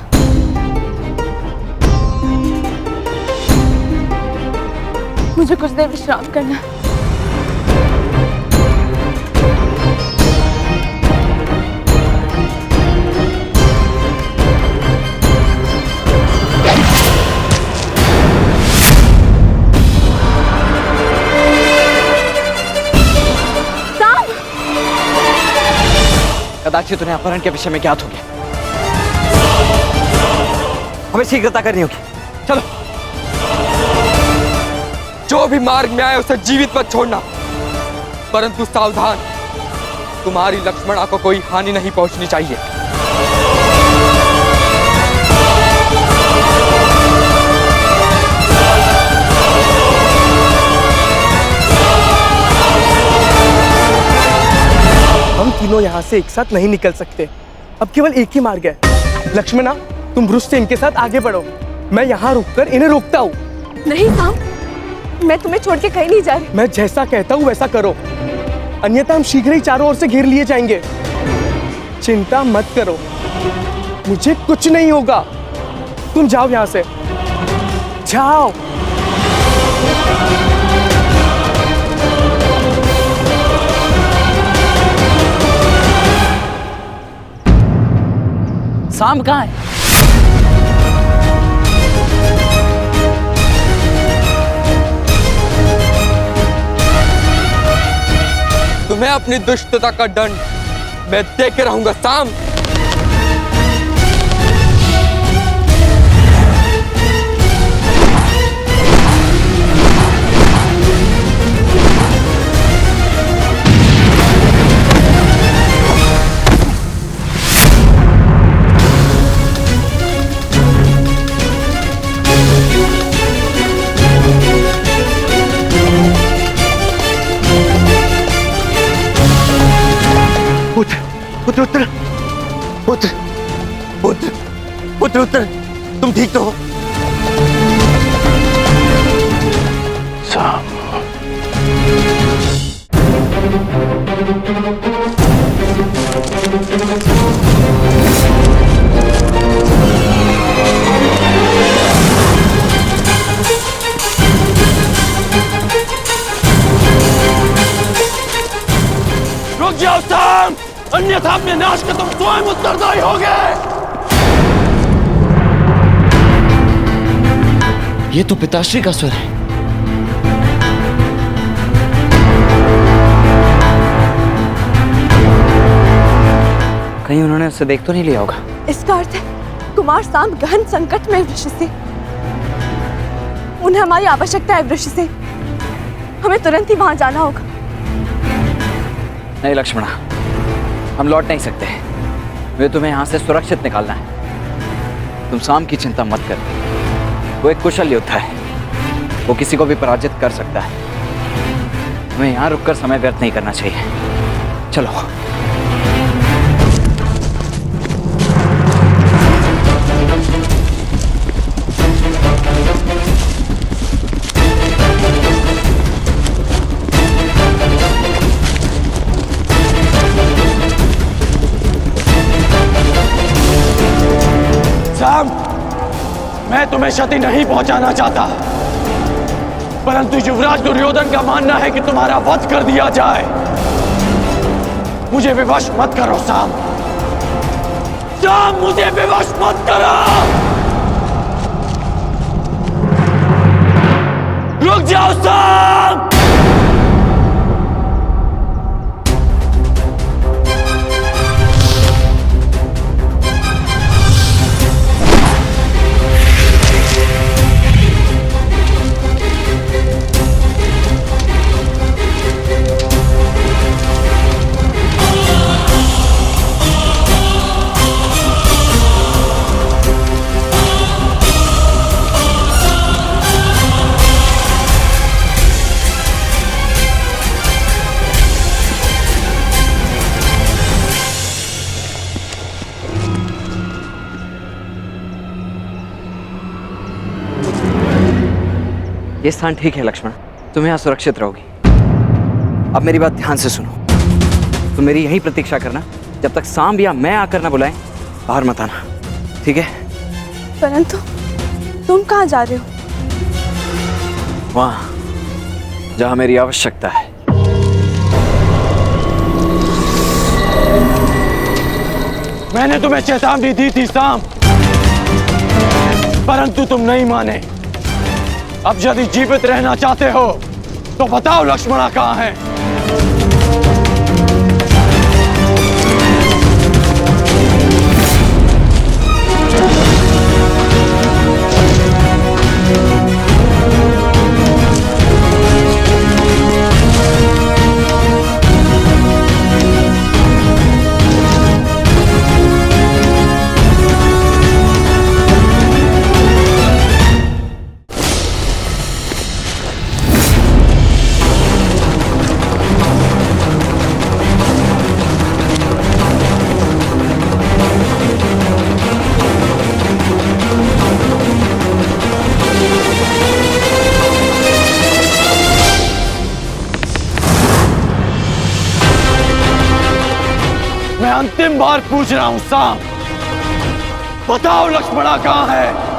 मुझे कुछ देर विश्राम करना है। कदाचित उन्हें अपहरण के विषय में ज्ञात हो गया। हमें शीघ्रता करनी होगी। चलो। जो भी मार्ग में आए उसे जीवित मत छोड़ना, परंतु सावधान, तुम्हारी लक्ष्मणा को कोई हानि नहीं पहुंचनी चाहिए। हम तीनों यहाँ से एक साथ नहीं निकल सकते। अब केवल एक ही मार्ग है। लक्ष्मणा, तुम ब्रुश से इनके साथ आगे बढ़ो, मैं यहाँ रुककर इन्हें रोकता हूँ। नहीं साम, मैं तुम्हें छोड़ के कहीं नहीं जा रही। मैं जैसा कहता हूँ वैसा करो, अन्यथा हम शीघ्र ही चारों ओर से घेर लिए जाएंगे। चिंता मत करो, मुझे कुछ नहीं होगा। तुम जाओ यहाँ से, जाओ। साम कहाँ है? तुम्हें अपनी दुष्टता का दंड मैं देके रहूंगा साम। पुत्र उत्तर, पुत्र पुत्र पुत्र उत्तर, तुम ठीक तो हो? साम, रुक जाओ साम, अन्यथा अपने नाश का तुम स्वयं उत्तरदायी होगे। ये तो पिताश्री का स्वर है। कहीं उन्होंने उसे देख तो नहीं लिया होगा। इसका अर्थ है कुमार साम गहन संकट में वृषि। उन्हें हमारी आवश्यकता है वृषि। हमें तुरंत ही वहां जाना होगा। नहीं लक्ष्मणा, हम लौट नहीं सकते। वे तुम्हें यहाँ से सुरक्षित निकालना है। तुम साम की चिंता मत कर, वो एक कुशल योद्धा है, वो किसी को भी पराजित कर सकता है। हमें यहाँ रुककर समय व्यर्थ नहीं करना चाहिए। चलो। साम, मैं तुम्हें क्षति नहीं पहुंचाना चाहता, परंतु युवराज दुर्योधन का मानना है कि तुम्हारा वध कर दिया जाए। मुझे विवश मत करो साम, साम, मुझे विवश मत करो। रुक जाओ साम। ये स्थान ठीक है लक्ष्मण, तुम यहाँ सुरक्षित रहोगी। अब मेरी बात ध्यान से सुनो, तुम मेरी यहीं प्रतीक्षा करना, जब तक सांब या मैं आकर ना बुलाएं बाहर मत आना, ठीक है? परंतु तुम कहाँ जा रहे हो? वहां जहां मेरी आवश्यकता है। मैंने तुम्हें चेतावनी दी थी सांब, परंतु तुम नहीं माने। अब यदि जीवित रहना चाहते हो तो बताओ लक्ष्मणा कहाँ है? मैं अंतिम बार पूछ रहा हूं सांब, बताओ लक्ष्मणा कहाँ है?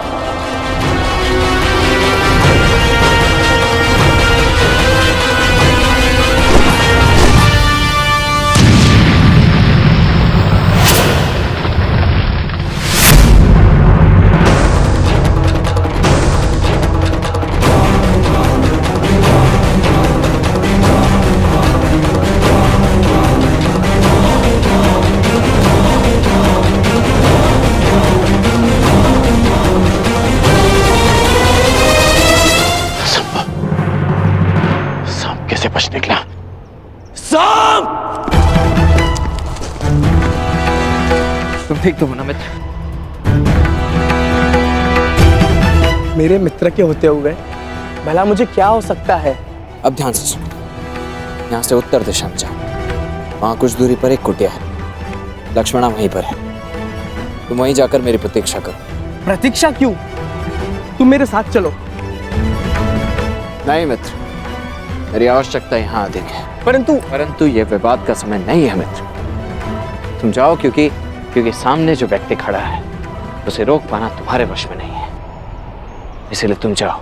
निकला सांप! तुम ठीक तो हो ना मित्र? मेरे मित्र के होते हुए भला मुझे क्या हो सकता है? अब ध्यान से सुनो, यहाँ से उत्तर दिशा में जाओ, वहां कुछ दूरी पर एक कुटिया है, लक्ष्मणा वहीं पर है। तुम वहीं जाकर मेरी प्रतीक्षा करो। प्रतीक्षा क्यों? तुम मेरे साथ चलो। नहीं मित्र, मेरी आवश्यकता यहाँ अधिक है। परंतु यह विवाद का समय नहीं है मित्र। तुम जाओ, क्योंकि सामने जो व्यक्ति खड़ा है उसे रोक पाना तुम्हारे वश में नहीं है, इसलिए तुम जाओ।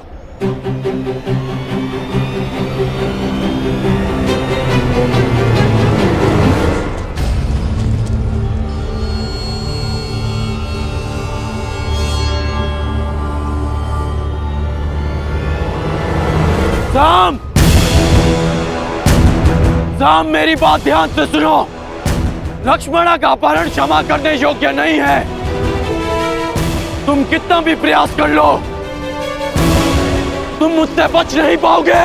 सांब, मेरी बात ध्यान से सुनो। लक्ष्मणा का अपहरण क्षमा करने योग्य नहीं है। तुम कितना भी प्रयास कर लो, तुम मुझसे बच नहीं पाओगे।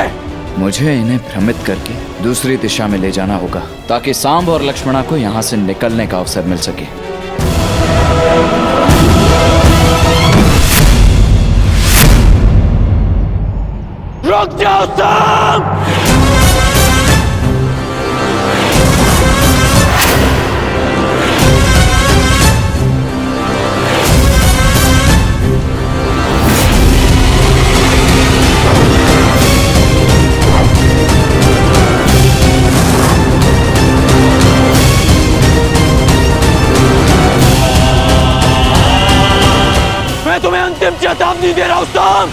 मुझे इन्हें भ्रमित करके दूसरी दिशा में ले जाना होगा, ताकि सांब और लक्ष्मणा को यहाँ से निकलने का अवसर मिल सके। रुक जाओ सांब! मैं तुम्हें अंतिम चेतावनी दे रहा हूं सांब!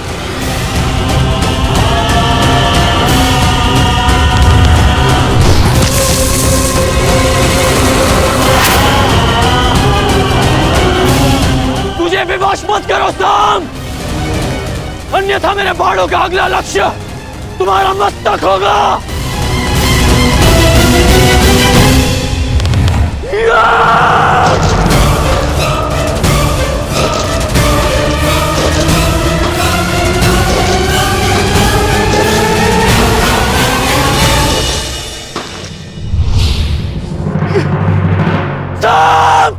तुझे विवश मत करो सांब, अन्यथा मेरे बाणों का अगला लक्ष्य तुम्हारा मस्तक होगा। सांब!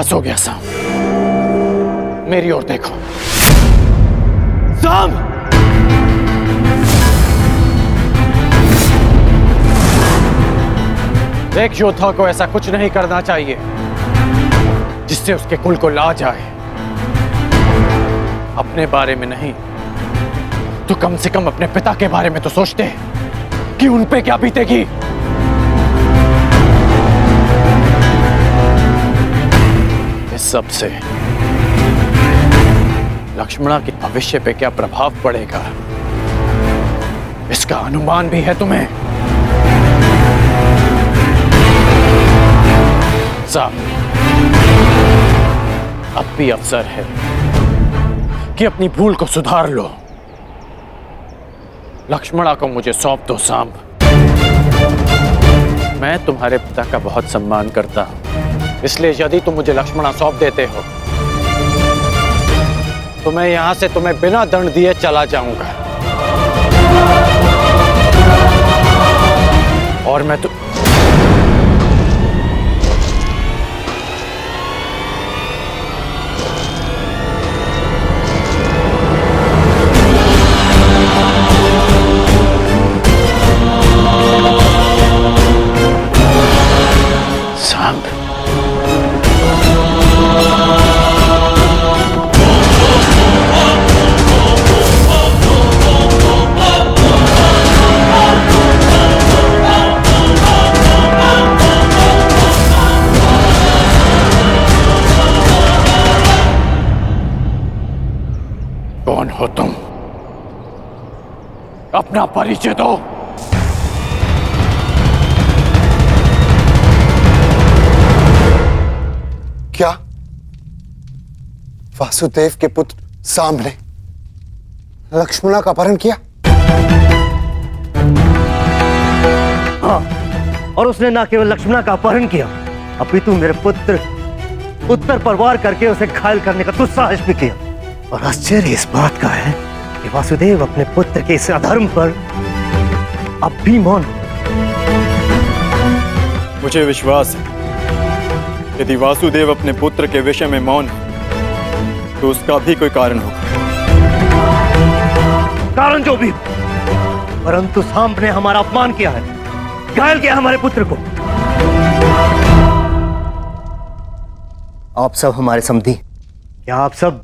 बस हो गया साम, मेरी ओर देखो। साम! एक योद्धा को ऐसा कुछ नहीं करना चाहिए जिससे उसके कुल को लाज आए। अपने बारे में नहीं तो कम से कम अपने पिता के बारे में तो सोचते कि उन पे क्या बीतेगी। इस सब से लक्ष्मणा के भविष्य पे क्या प्रभाव पड़ेगा, इसका अनुमान भी है तुम्हें। साहब, अब भी अवसर है कि अपनी भूल को सुधार लो। लक्ष्मणा को मुझे सौंप दो सांब। मैं तुम्हारे पिता का बहुत सम्मान करता हूं, इसलिए यदि तुम मुझे लक्ष्मणा सौंप देते हो तो मैं यहां से तुम्हें बिना दंड दिए चला जाऊंगा। और मैं तो कौन हो तुम? अपना परिचय दो। क्या वासुदेव के पुत्र सांब ने लक्ष्मणा का अपहरण किया? हाँ, और उसने ना केवल लक्ष्मणा का अपहरण किया, अपितु मेरे पुत्र उत्तर पर वार करके उसे घायल करने का दुस्साहस भी किया। और आश्चर्य इस बात का है कि वासुदेव अपने पुत्र के इस अधर्म पर अब भी मौन। मुझे विश्वास है यदि वासुदेव अपने पुत्र के विषय में मौन है तो उसका भी कोई कारण होगा। कारण जो भी, परंतु सांब ने हमारा अपमान किया है, घायल किया हमारे पुत्र को। आप सब हमारे समधी, क्या आप सब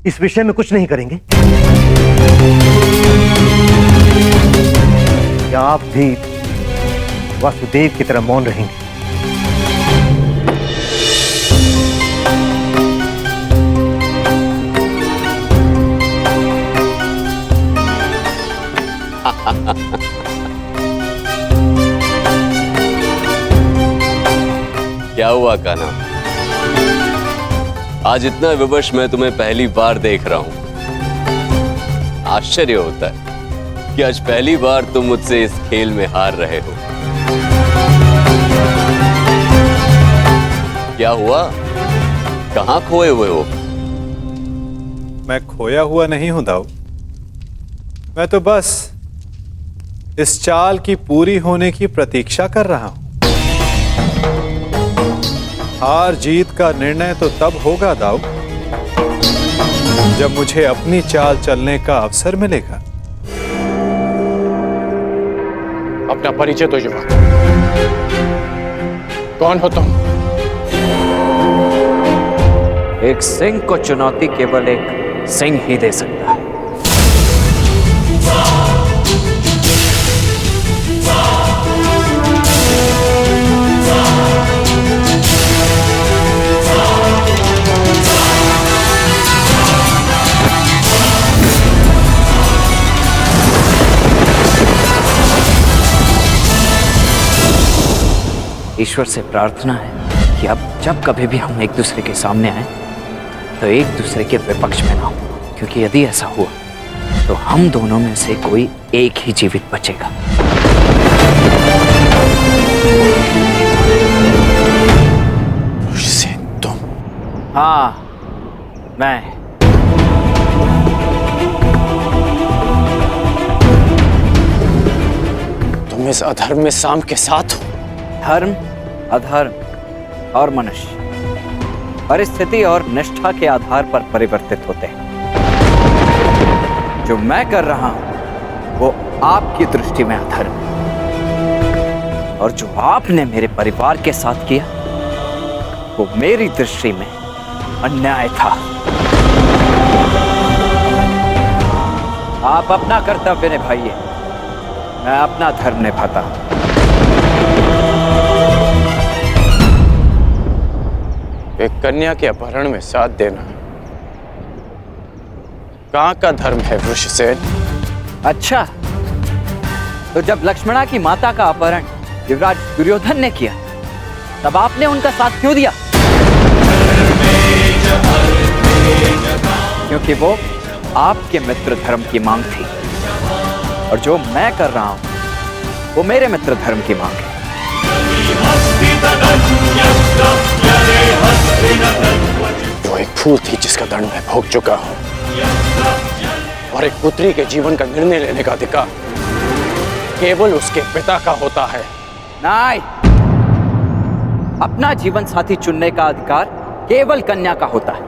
इस विषय में कुछ नहीं करेंगे? क्या आप भी वासुदेव की तरह मौन रहेंगे? क्या हुआ कान्हा? आज इतना विवश मैं तुम्हें पहली बार देख रहा हूं। आश्चर्य होता है कि आज पहली बार तुम मुझसे इस खेल में हार रहे हो। क्या हुआ? कहां खोए हुए हो? मैं खोया हुआ नहीं हूं दाऊ, मैं तो बस इस चाल की पूरी होने की प्रतीक्षा कर रहा हूं। हार जीत का निर्णय तो तब होगा दाऊ जब मुझे अपनी चाल चलने का अवसर मिलेगा। अपना परिचय दो युवक, कौन हो तुम? एक सिंह को चुनौती केवल एक सिंह ही दे सकता है। ईश्वर से प्रार्थना है कि अब जब कभी भी हम एक दूसरे के सामने आए तो एक दूसरे के विपक्ष में ना हो, क्योंकि यदि ऐसा हुआ तो हम दोनों में से कोई एक ही जीवित बचेगा। तुम? हाँ, मैं। तुम इस अधर्म में सांब के साथ हो? धर्म, अधर्म और मनुष्य परिस्थिति और निष्ठा के आधार पर परिवर्तित होते हैं। जो मैं कर रहा हूं वो आपकी दृष्टि में अधर्म, और जो आपने मेरे परिवार के साथ किया वो मेरी दृष्टि में अन्याय था। आप अपना कर्तव्य निभाइए, मैं अपना धर्म निभाता हूं। एक कन्या के अपहरण में साथ देना कहाँ का धर्म है वृषसेन? अच्छा, तो जब लक्ष्मणा की माता का अपहरण युवराज दुर्योधन ने किया तब आपने उनका साथ क्यों दिया? क्योंकि वो आपके मित्र धर्म की मांग थी, और जो मैं कर रहा हूं वो मेरे मित्र धर्म की मांग है। वो एक फूल थी जिसका दंड मैं भोग चुका हूं, और एक पुत्री के जीवन का निर्णय लेने का अधिकार केवल उसके पिता का होता है। नहीं, अपना जीवन साथी चुनने का अधिकार केवल कन्या का होता है,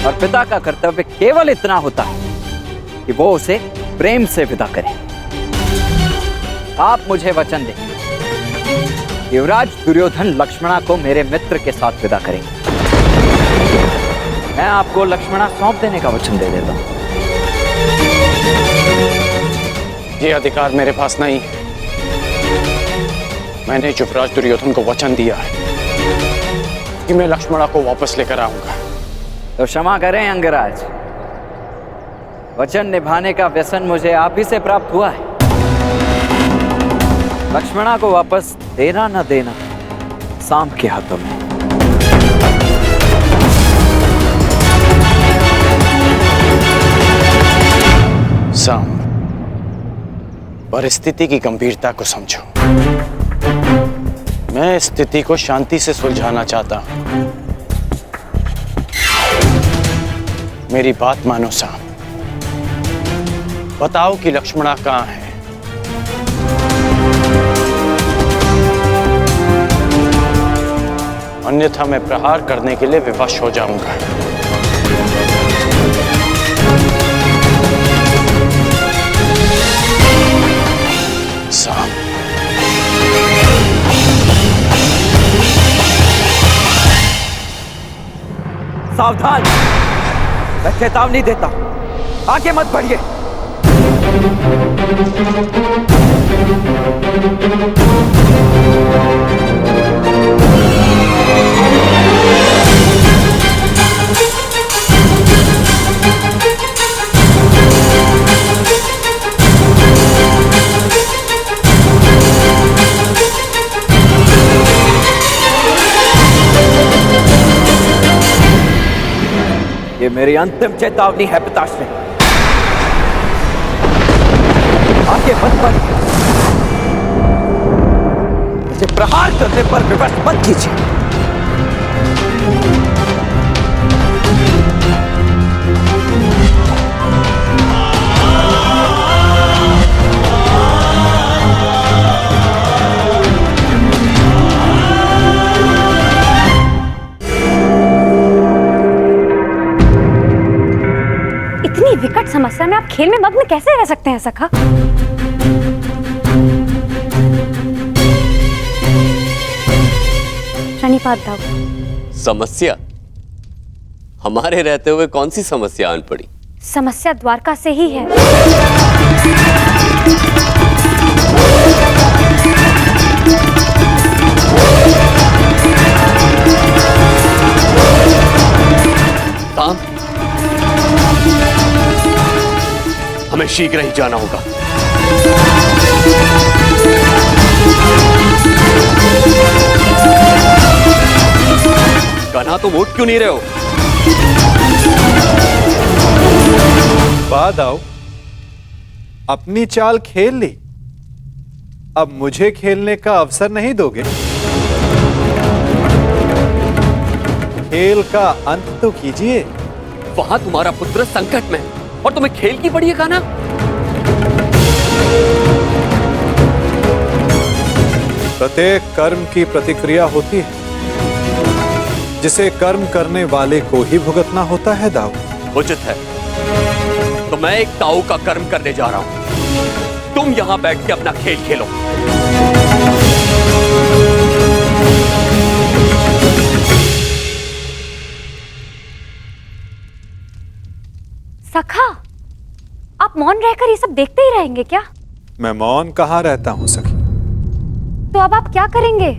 और पिता का कर्तव्य केवल इतना होता है कि वो उसे प्रेम से विदा करे। आप मुझे वचन दें, युवराज दुर्योधन लक्ष्मणा को मेरे मित्र के साथ विदा करेंगे। मैं आपको लक्ष्मणा सौंप देने का वचन दे देता हूं। ये अधिकार मेरे पास नहीं है। मैंने युवराज दुर्योधन को वचन दिया है कि मैं लक्ष्मणा को वापस लेकर आऊंगा। तो क्षमा करें अंगराज, वचन निभाने का व्यसन मुझे आप ही से प्राप्त हुआ है। लक्ष्मणा को वापस देना न देना सांब के हाथों में। सांब, परिस्थिति की गंभीरता को समझो। मैं स्थिति को शांति से सुलझाना चाहता हूं। मेरी बात मानो सांब, बताओ कि लक्ष्मणा कहां है? अन्यथा मैं प्रहार करने के लिए विवश हो जाऊंगा। सांब, सावधान, मैं चेतावनी देता हूं, आगे मत बढ़िए। ये मेरी अंतिम चेतावनी है पिताश्री, आगे मत बढ़िए। मुझे प्रहार करने पर विवश मत कीजिए। इतनी विकट समस्या में आप खेल में मग्न कैसे रह सकते हैं सखा? प्रणिपात दाऊ। समस्या? हमारे रहते हुए कौन सी समस्या आन पड़ी? समस्या द्वारका से ही है। काम, हमें शीघ्र ही जाना होगा। कन्हा, तुम उठ क्यों नहीं रहे हो? बाद आओ, अपनी चाल खेल ली, अब मुझे खेलने का अवसर नहीं दोगे? खेल का अंत तो कीजिए। वहां तुम्हारा पुत्र संकट में और तुम्हें खेल की पड़ी है कान्हा? प्रत्येक कर्म की प्रतिक्रिया होती है। जिसे कर्म करने वाले को ही भुगतना होता है दाऊ। उचित है, तो मैं एक ताऊ का कर्म करने जा रहा हूं। तुम यहां बैठ के अपना खेल खेलो। सखा, आप मौन रहकर ये सब देखते ही रहेंगे क्या? मैं मौन कहाँ रहता हूं सखी। तो अब आप क्या करेंगे?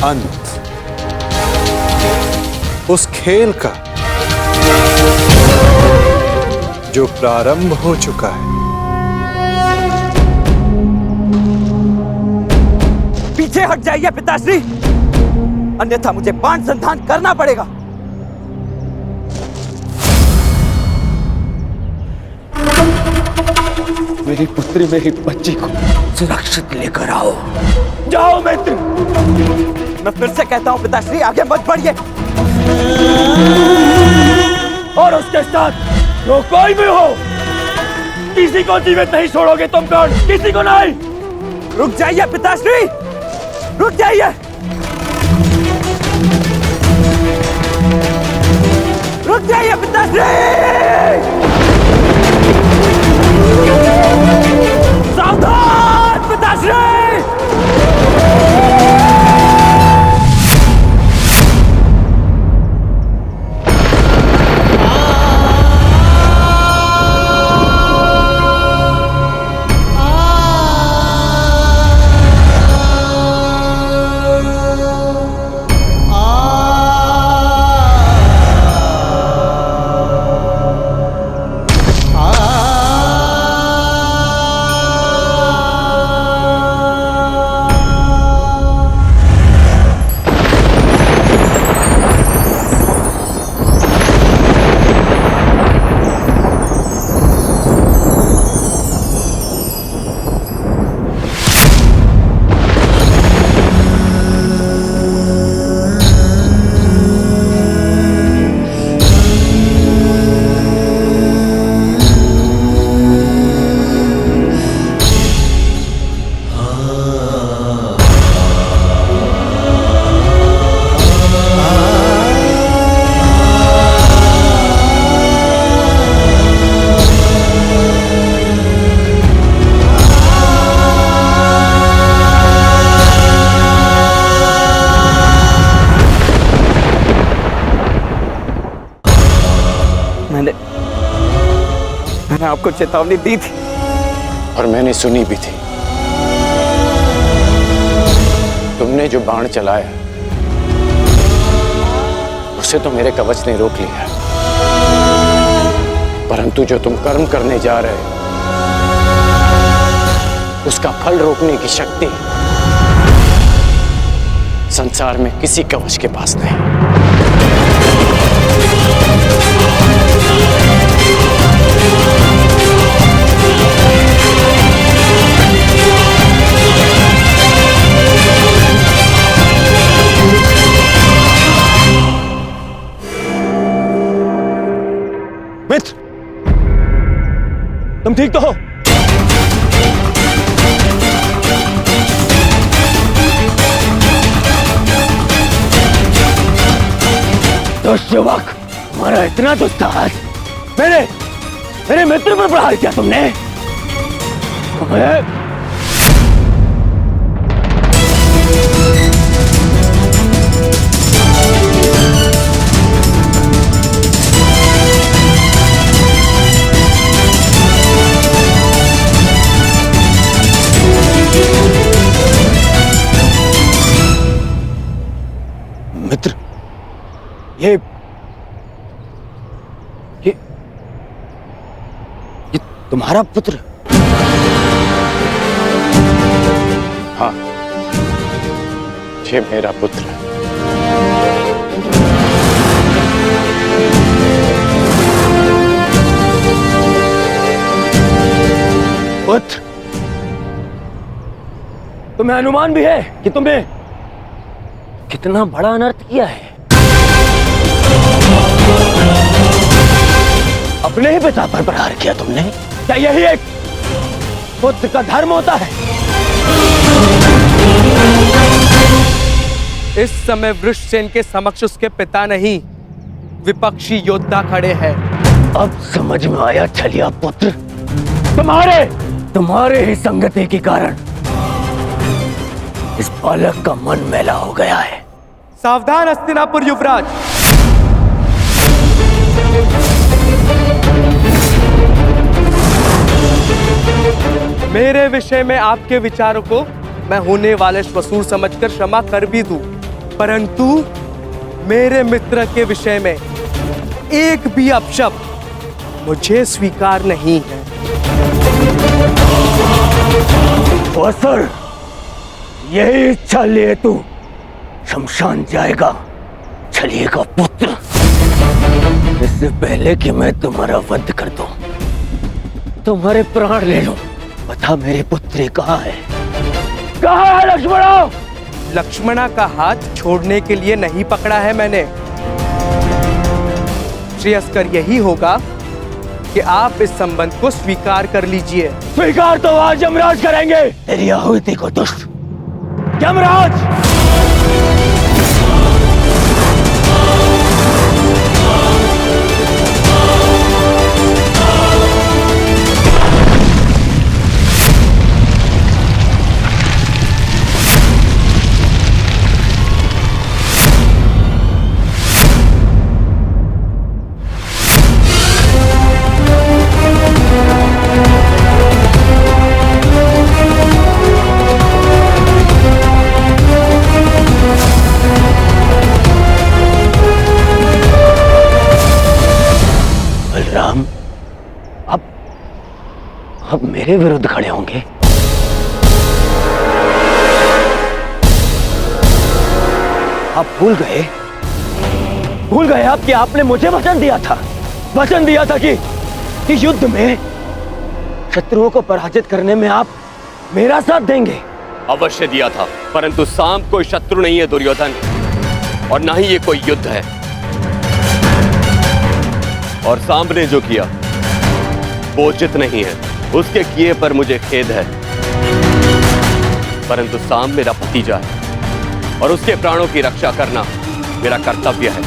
अंत उस खेल का जो प्रारंभ हो चुका है। पीछे हट जाइए पिताश्री, अन्यथा मुझे बाण संधान करना पड़ेगा। मेरी पुत्री, मेरी बच्ची को सुरक्षित लेकर आओ। जाओ मित्र। मैं फिर से कहता हूं पिताश्री, आगे मत बढ़िए। और उसके साथ जो कोई भी हो, किसी को जीवित नहीं छोड़ोगे तुम। कौन? किसी को नहीं। रुक जाइए पिताश्री, रुक जाइए। रुक जाइए पिताश्री। सावधान पिताश्री। मैंने आपको चेतावनी दी थी और मैंने सुनी भी थी। तुमने जो बाण चलाया उसे तो मेरे कवच ने रोक लिया, परंतु जो तुम कर्म करने जा रहे हो उसका फल रोकने की शक्ति संसार में किसी कवच के पास नहीं। मित्र, तुम ठीक तो हो? दुष्ट युवक, तुम्हारा इतना दुस्साहस मेरे मित्र पर प्रहार किया तुमने। मित्र, ये तुम्हारा पुत्र? हाँ, ये मेरा पुत्र है। पुत्र, तुम्हें अनुमान भी है कि तुमने कितना बड़ा अनर्थ किया है। अपने ही पिता पर प्रहार किया तुमने? क्या यही एक पुत्र का धर्म होता है? इस समय वृषसेन के समक्ष उसके पिता नहीं, विपक्षी योद्धा खड़े हैं। अब समझ में आया छलिया पुत्र, तुम्हारे ही संगति के कारण इस बालक का मन मैला हो गया है। सावधान हस्तिनापुर युवराज। मेरे विषय में आपके विचारों को मैं होने वाले श्वशुर समझकर क्षमा कर भी दूं, परंतु मेरे मित्र के विषय में एक भी अपशब्द मुझे स्वीकार नहीं है। सर, यही इच्छा लिए तू शमशान जाएगा छलिए का पुत्र। इससे पहले कि मैं तुम्हारा वध कर दूं, तुम्हारे प्राण ले लूं, बता मेरी पुत्री कहाँ है? कहाँ है लक्ष्मणा? लक्ष्मणा का हाथ छोड़ने के लिए नहीं पकड़ा है मैंने। श्रेयस्कर यही होगा कि आप इस संबंध को स्वीकार कर लीजिए। स्वीकार तो आज यमराज करेंगे। तेरी आहुति को दुष्ट यमराज। बलराम अब मेरे विरुद्ध खड़े होंगे? आप भूल गए आप कि आपने मुझे वचन दिया था कि युद्ध में शत्रुओं को पराजित करने में आप मेरा साथ देंगे। अवश्य दिया था, परंतु सांब कोई शत्रु नहीं है दुर्योधन, और ना ही ये कोई युद्ध है। और सांब ने जो किया वो उचित नहीं है, उसके किए पर मुझे खेद है, परंतु सांब मेरा भतीजा है और उसके प्राणों की रक्षा करना मेरा कर्तव्य है।